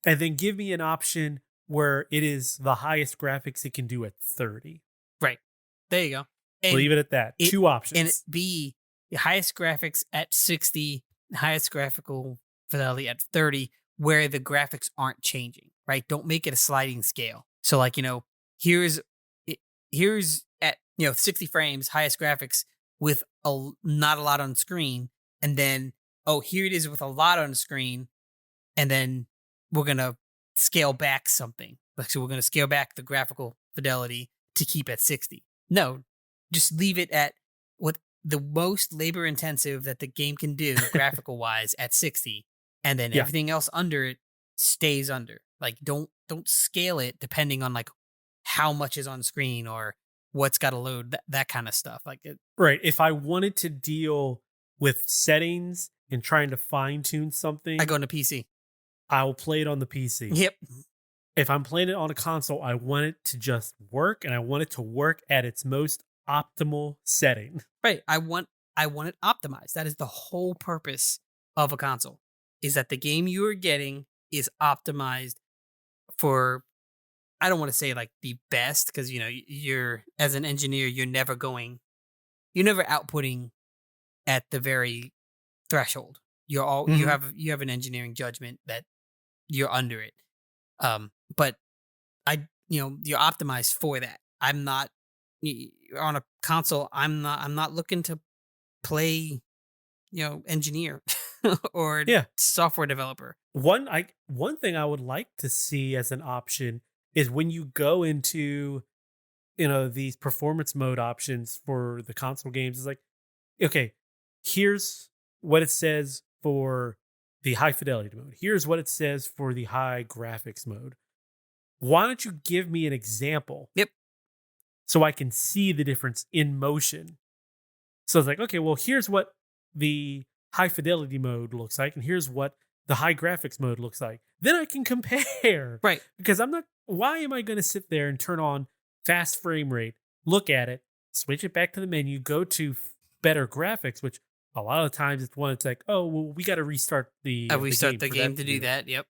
And then give me an option where it is the highest graphics it can do at 30. Right. There you go. And Leave it at that. it Two and it options. be the highest graphics at 60, the highest graphical fidelity at 30, where the graphics aren't changing, right? Don't make it a sliding scale. So, like, here's here's at 60 frames, highest graphics with not a lot on screen, and then, oh, here it is with a lot on screen, and then we're gonna scale back something. Like, so we're gonna scale back the graphical fidelity to keep at 60. No, just leave it at what the most labor intensive that the game can do graphical wise at 60, and then Yeah. everything else under it stays under. Like, don't scale it depending on like how much is on screen or what's got to load, that kind of stuff. Like, Right. If I wanted to deal with settings and trying to fine tune I something, go into PC. I'll play it on the PC. Yep. If I'm playing it on a console, I want it to just work, and I want it to work at its most optimal setting. Right. I want it optimized. That is the whole purpose of a console. Is that the game you are getting is optimized for, I don't want to say like the best, because you're, as an engineer, you're never outputting at the very threshold. You're all Mhm. you have an engineering judgment that you're under it. But you're optimized for that. I'm not on a console. I'm not looking to play, engineer or Yeah. software developer. One thing I would like to see as an option is when you go into these performance mode options for the console games, is like, okay, here's what it says for the high fidelity mode. Here's what it says for the high graphics mode. Why don't you give me an example Yep. so I can see the difference in motion? So it's like, okay, well, here's what the high fidelity mode looks like, and here's what the high graphics mode looks like. Then I can compare. Right. Because why am I going to sit there and turn on fast frame rate, look at it, switch it back to the menu, go to better graphics, which A lot of times it's one. It's like, oh well, we got to restart We the start game the for that game to to do do that. that. Yep.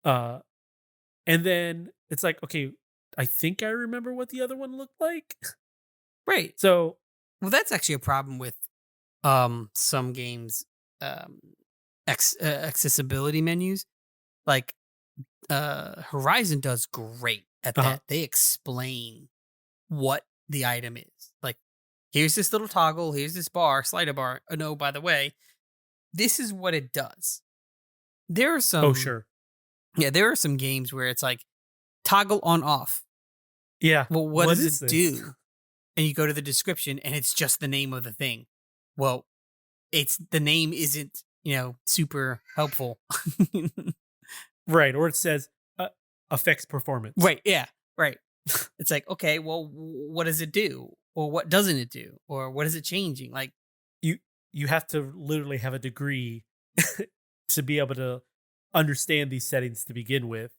Uh, and then it's like, okay, I think I remember what the other one looked like. Right. So Well, that's actually a problem with some games um accessibility menus. Like Horizon does great at uh that. They explain what the item is. Like, here's this little toggle, here's this bar, slider bar. Oh no, by the way, this is what it does. There are oh some sure, Yeah, there are some games where it's like toggle on off. yeah. Well, what What does is it this? do? And you go to the description and it's just the name of the thing. Well, it's the name isn't, super helpful. Right, or it says affects performance. Right, yeah, right. It's like, okay, well, what does it do? Or what doesn't it do? Or what is it changing? Like, You you have to literally have a degree to be able to understand these settings to begin with,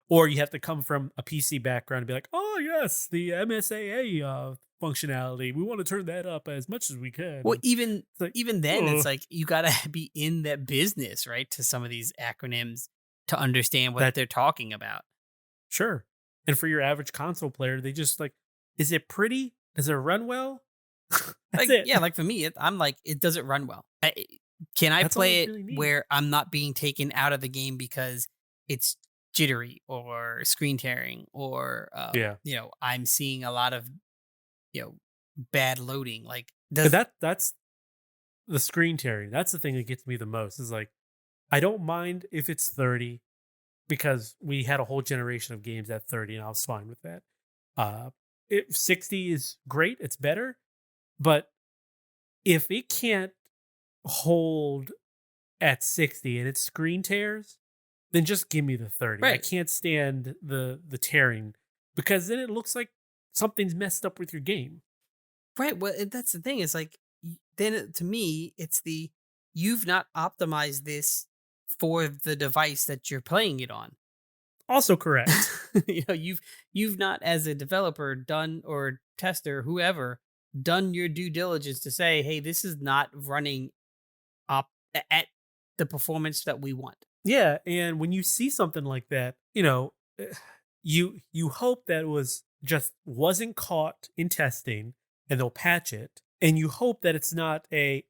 or you have to come from a PC background and be like, oh yes, the MSAA functionality. We want to turn that up as much as we can. well, And even it's like, even then, it's oh, like you gotta be in that business, right? To some of these acronyms to understand what that they're talking about. sure. And for your average console player, they just like, is it pretty? Does it run well? That's Like, it. yeah, like for me, I'm like, it doesn't run well. Can I That's all play it it really needs. where I'm not being taken out of the game because it's jittery or screen tearing or Yeah. I'm seeing a lot of you know bad loading. Like, But does that's the screen tearing. That's the thing that gets me the most. Is like I don't mind if it's 30 because we had a whole generation of games at 30 and I was fine with that. Uh 60 is great, it's better, but if it can't hold at 60 and it screen tears, then just give me the 30. I right? can't stand the tearing because then it looks like something's messed up with your game. Right. Well, that's the thing. Is like then to me, it's the you've not optimized this for the device that you're playing it on. Also correct. You've not, as a developer, done, or tester, whoever, done your due diligence to say, hey, this is not running up at the performance that we want. Yeah, and when you see something like that, you hope that it was just wasn't caught in testing and they'll patch it, and you hope that it's not a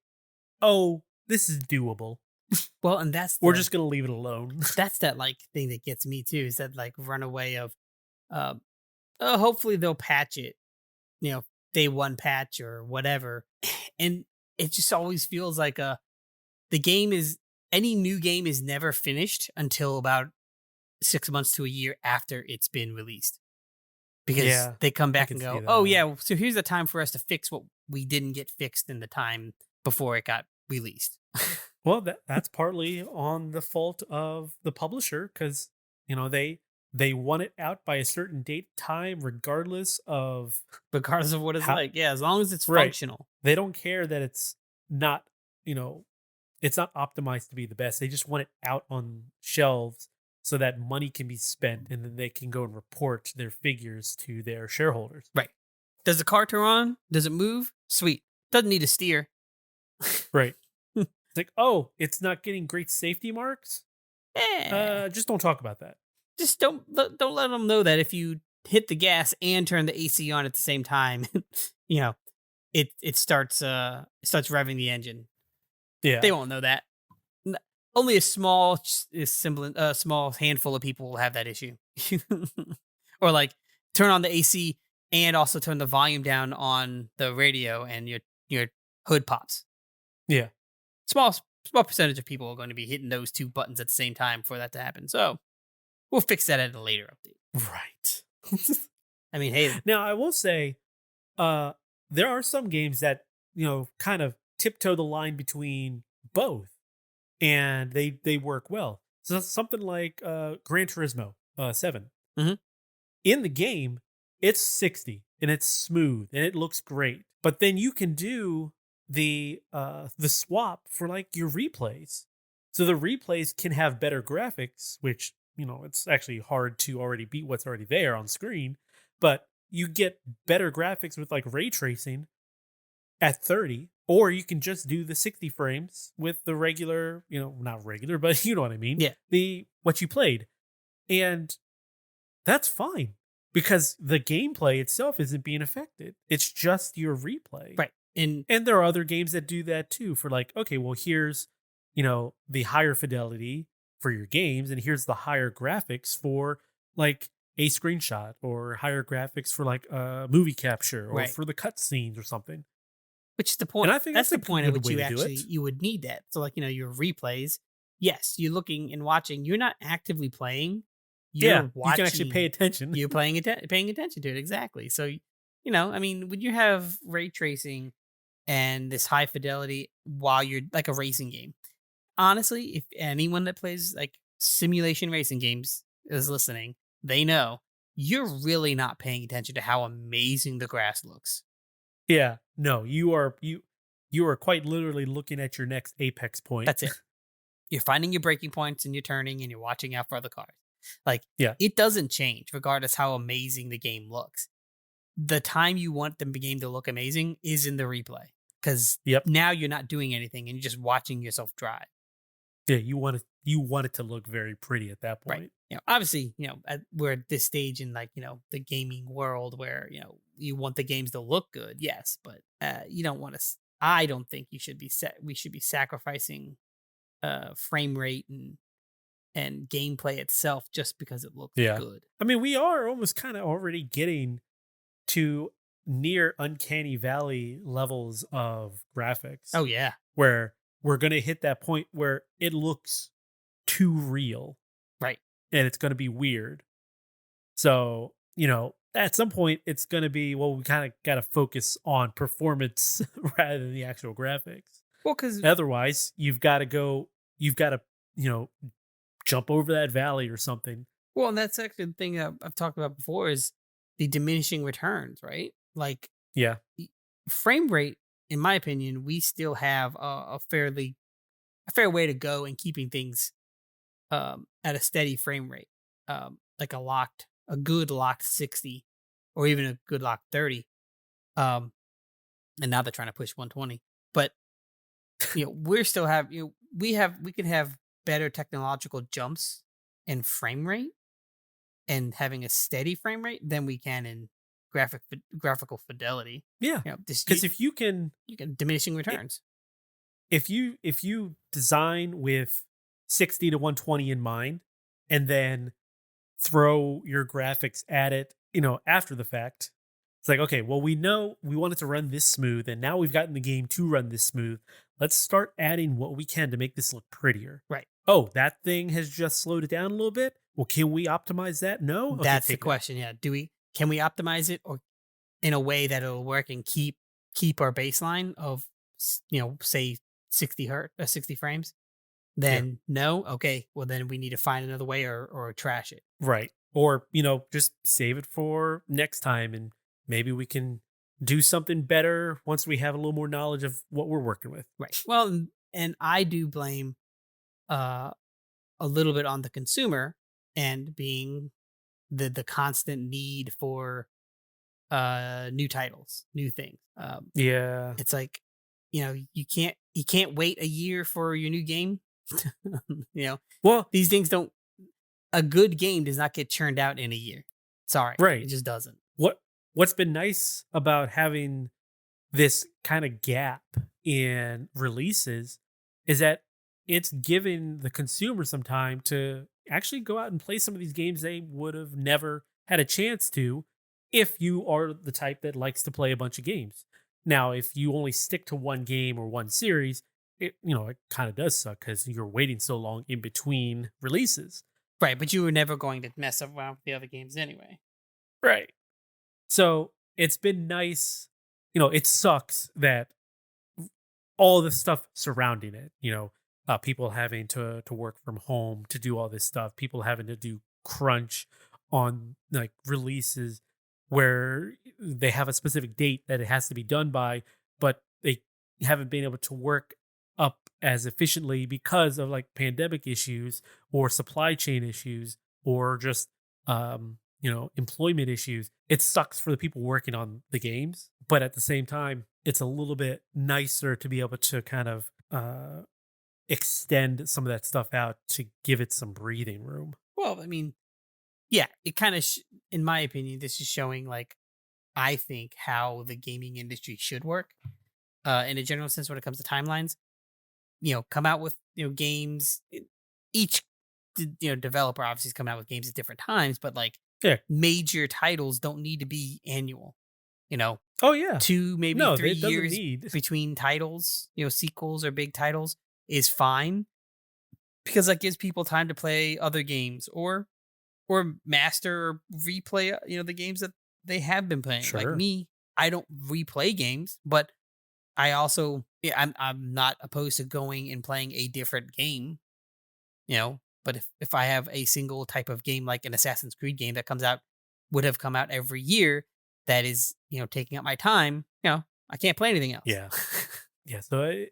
oh, this is doable. Well, and that's We're the just gonna leave it alone. that's that like thing that gets me too, is that like runaway of um hopefully they'll patch it, you know, day one patch or whatever. And it just always feels like the game is any new game is never finished until about 6 months to a year after it's been released. Because Yeah, they come I back can and see go, "Oh that. yeah, so here's the time for us to fix what we didn't get fixed in the time before it got released." Well, that's partly on the fault of the publisher because they want it out by a certain date time, regardless of Regardless of what it's how. like. Yeah, as long as it's Right. functional. They don't care that not, you know, it's not optimized to be the best. They just want it out on shelves so that money can be spent and then they can go and report their figures to their shareholders. Right. Does the car turn on? Does it move? Sweet. Doesn't need a steer. Right. It's like, oh, it's not getting great safety marks. Yeah. Just don't talk about that. Just don't let them know that if you hit the gas and turn the AC on at the same time, you know, it starts revving the engine. Yeah. They won't know that. N- Only a small handful of people will have that issue. Or like turn on the AC and also turn the volume down on the radio, and your hood pops. Yeah. Small percentage of people are going to be hitting those two buttons at the same time for that to happen. So we'll fix that at a later update. Right. I mean, hey, Now, I will say, uh, there are some games that, kind of tiptoe the line between both and they work well. So that's something like Gran Turismo 7. Mhm. In the game, it's 60 and it's smooth and it looks great. But then you can do the swap for like your replays. So the replays can have better graphics, which, it's actually hard to already beat what's already there on screen, but you get better graphics with like ray tracing at 30 Or you can just do the 60 frames with the regular, not regular, but you know what I mean. Yeah. The what you played. And that's fine because the gameplay itself isn't being affected. It's just your replay. Right. And And there are other games that do that too for like, okay, well, here's, the higher fidelity for your games, and here's the higher graphics for like a screenshot or higher graphics for like movie capture or right. for the cutscenes or something. Which is the And point. I think That's that's the a point at good which way you to do actually it. you would need that. So, like, your replays. Yes, you're looking and watching. You're not actively playing. Yeah, You're you can actually pay watching. attention. You're paying attention to it exactly. So, I mean, when you have ray tracing and this high fidelity while you're like a racing game, honestly, if anyone that plays like simulation racing games is listening, they know you're really not paying attention to how amazing the grass looks. Yeah, no, you are quite literally looking at your next apex point. That's it. You're finding your braking points and you're turning and you're watching out for other cars. Like, Yeah, it doesn't change regardless how amazing the game looks. The time you want the game to look amazing is in the replay because yep, now you're not doing anything and you're just watching yourself drive. yeah. You want it to look very pretty at that Right. point. Obviously, we're at this stage in like, the gaming world where, you want the games to look good. Yes. But you don't want to, I don't think you should be we should be sacrificing frame rate and gameplay itself just because it looks Yeah, good. I mean, we are almost kind of already getting to near uncanny valley levels of graphics, Oh yeah. where we're gonna hit that point where it looks too real Right. and it's gonna be weird. So, at some point it's gonna be, well, we kind of gotta focus on performance rather than the actual graphics. Well, because Otherwise, you've gotta, you know, jump over that valley or something. and that's actually the thing that I've talked about before is the diminishing returns, right? Like Yeah. y- frame rate, in my opinion, we still have a fair way to go in keeping things at a steady frame rate, like a good locked 60, or even a good locked 30. Um, and now they're trying to push 120, but we're still have we can have better technological jumps in frame rate and having a steady frame rate than we can in graphical fidelity. Yeah. This Because if you can you get diminishing i- returns. if you design with 60 to 120 in mind and then throw your graphics at it, after the fact, it's like, okay, well, we know we want it to run this smooth, and now we've gotten the game to run this smooth. Let's start adding what we can to make this look prettier. Right. Oh, that thing has just slowed it down a little bit. Well, can we optimize that? No. Okay, That's the take that. question. Yeah. Can we optimize it or in a way that it'll work and keep our baseline of say 60 frames? Yeah. Then no. Okay. Well, then we need to find another way or trash it. Right. Or, just save it for next time, and maybe we can do something better once we have a little more knowledge of what we're working with. Right. Well, and I do blame uh a little bit on the consumer and being the constant need for new titles, new things. Yeah. It's like, you can't wait a year for your new game. you know, Well, these things don't a good game does not get churned out in a year. Sorry. It right. just doesn't. What's been nice about having this kind of gap in releases is that it's given the consumer some time to actually go out and play some of these games they would have never had a chance to if you are the type that likes to play a bunch of games. Now, if you only stick to one game or one series, it kind of does suck because you're waiting so long in between releases. Right, but you were never going to mess around with the other games anyway. Right. So it's been nice. It sucks that all the stuff surrounding it, people having to work from home to do all this stuff, people having to do crunch on like releases where they have a specific date that it has to be done by, but they haven't been able to work up as efficiently because of like pandemic issues or supply chain issues or just employment issues, it sucks for the people working on the games. But at the same time, it's a little bit nicer to be able to kind of extend some of that stuff out to give it some breathing room. Well, I mean, yeah, it kind of, in my opinion, this is showing like I think how the gaming industry should work. In a general sense, when it comes to timelines, come out with games. Each developer obviously is coming out with games at different times, but like Yeah. major titles don't need to be annual. Oh yeah. 2 maybe No, 3 it doesn't years need. between titles, sequels or big titles is fine because that gives people time to play other games or master or replay, the games that they have been playing. Like Sure. me, I don't replay games, but I also I'm not opposed to going and playing a different game, But if I have a single type of game like an Assassin's Creed game that would have come out every year, that is, taking up my time, I can't play anything else. Yeah. Yeah. So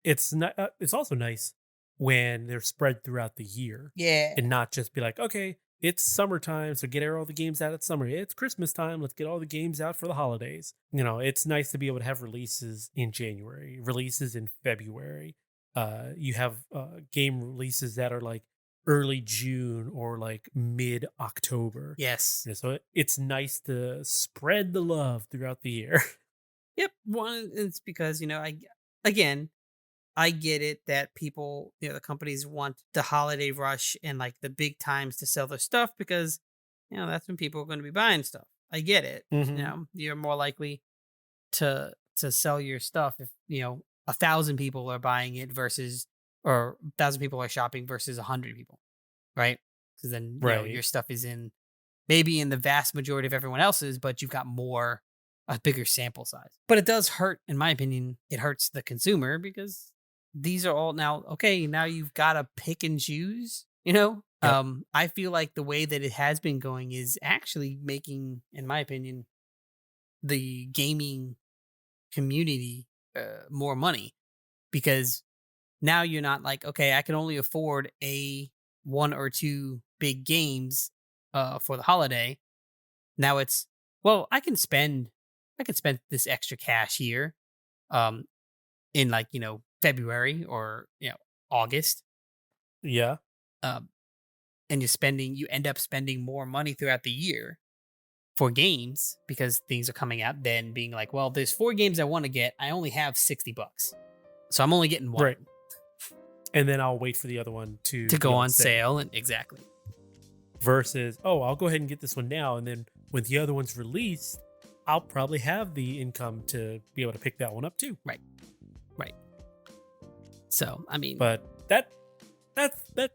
it's not. It's also nice when they're spread throughout the year Yeah. and not just be like, okay, it's summertime, so get all the games out at summer. It's Christmas time, let's get all the games out for the holidays. It's nice to be able to have releases in January, releases in February. You have game releases that are like early June or like mid October. Yes. So it's nice to spread the love throughout the year. Yep. One, it's because, I get it that people, the companies want the holiday rush and like the big times to sell their stuff because, that's when people are going to be buying stuff. I get it. Mhm. You're more likely to sell your stuff if, 1,000 people are buying it versus, or 1,000 people are shopping versus 100 people, right? Because then, Right. your stuff is maybe in the vast majority of everyone else's, but you've got a bigger sample size. But it does hurt, in my opinion, it hurts the consumer because these are all now, okay, now you've got to pick and choose, Yep. I feel like the way that it has been going is actually making, in my opinion, the gaming community more money because now you're not like, okay, I can only afford one or two big games for the holiday. Now it's, well, I can spend this extra cash here um in like, February or, August. Yeah. Um and you end up spending more money throughout the year for games because things are coming out then being like, well, there's 4 games I want to get. I only have $60. So I'm only getting one Right. And then I'll wait for the other one to to be go on sale and exactly. Versus, oh, I'll go ahead and get this one now. And then when the other one's released, I'll probably have the income to be able to pick that one up too. Right. So, I mean, But that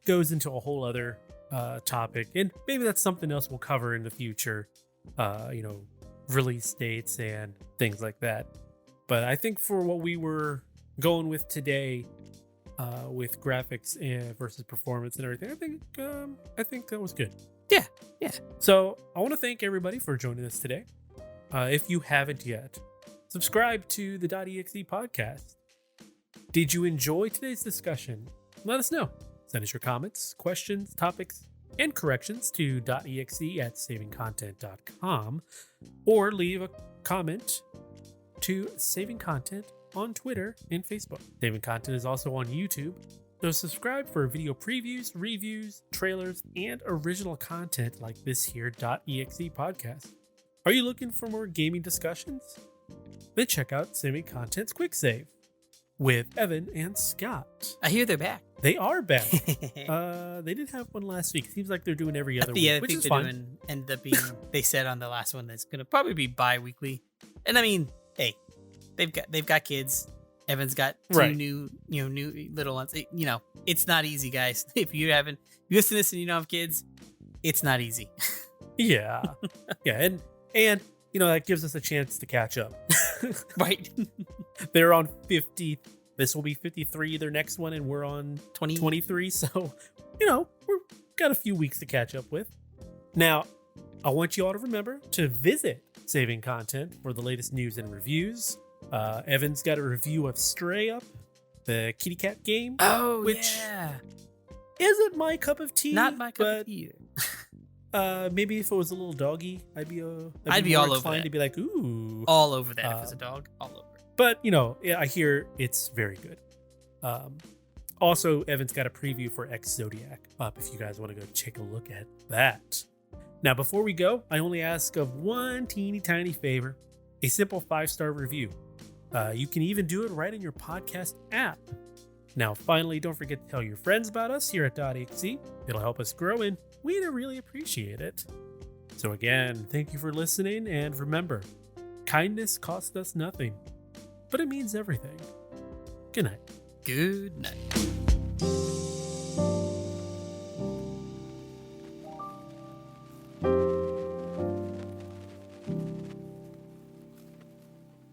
goes into a whole other topic. And maybe that's something else we'll cover in the future, release dates and things like that. But I think for what we were going with today, with graphics and versus performance and everything, I think that was good. Yeah. So I want to thank everybody for joining us today. If you haven't yet, subscribe to the dotEXE podcast. Did you enjoy today's discussion? Let us know. Send us your comments, questions, topics, and corrections to dotEXE@savingcontent.com or leave a comment to Saving Content on Twitter and Facebook. Saving Content is also on YouTube, so subscribe for video previews, reviews, trailers, and original content like this here dotEXE podcast. Are you looking for more gaming discussions? Then check out Saving Content's Quick Save with Evan and Scott. I hear they're back. They are back. They did have one last week. Seems like they're doing every other week, which is fine. Ended up being, they said on the last one that's going to probably be bi-weekly. And I mean, hey, they've got kids. Evan's got 2 new little ones. It's not easy, guys. If you listen to this and you don't have kids, it's not easy. Yeah. Yeah, and that gives us a chance to catch up. Right. They're on 50. This will be 53, their next one, and we're on 20. 23. So, we've got a few weeks to catch up with. Now, I want you all to remember to visit Saving Content for the latest news and reviews. Evan's got a review of Stray Up, the kitty cat game. Oh, which yeah. isn't my cup of tea. Not my cup of tea either. Maybe if it was a little doggy, I'd be more all over inclined that. to be like, ooh. All over that. If it's a dog, all over it. But yeah, I hear it's very good. Also, Evan's got a preview for X Zodiac up if you guys want to go take a look at that. Now, before we go, I only ask of one teeny tiny favor: a simple 5-star review. You can even do it right in your podcast app. Now, finally, don't forget to tell your friends about us here at dotEXE. It'll help us grow, and we'd really appreciate it. So again, thank you for listening, and remember, kindness costs us nothing, but it means everything. Good night. Good night.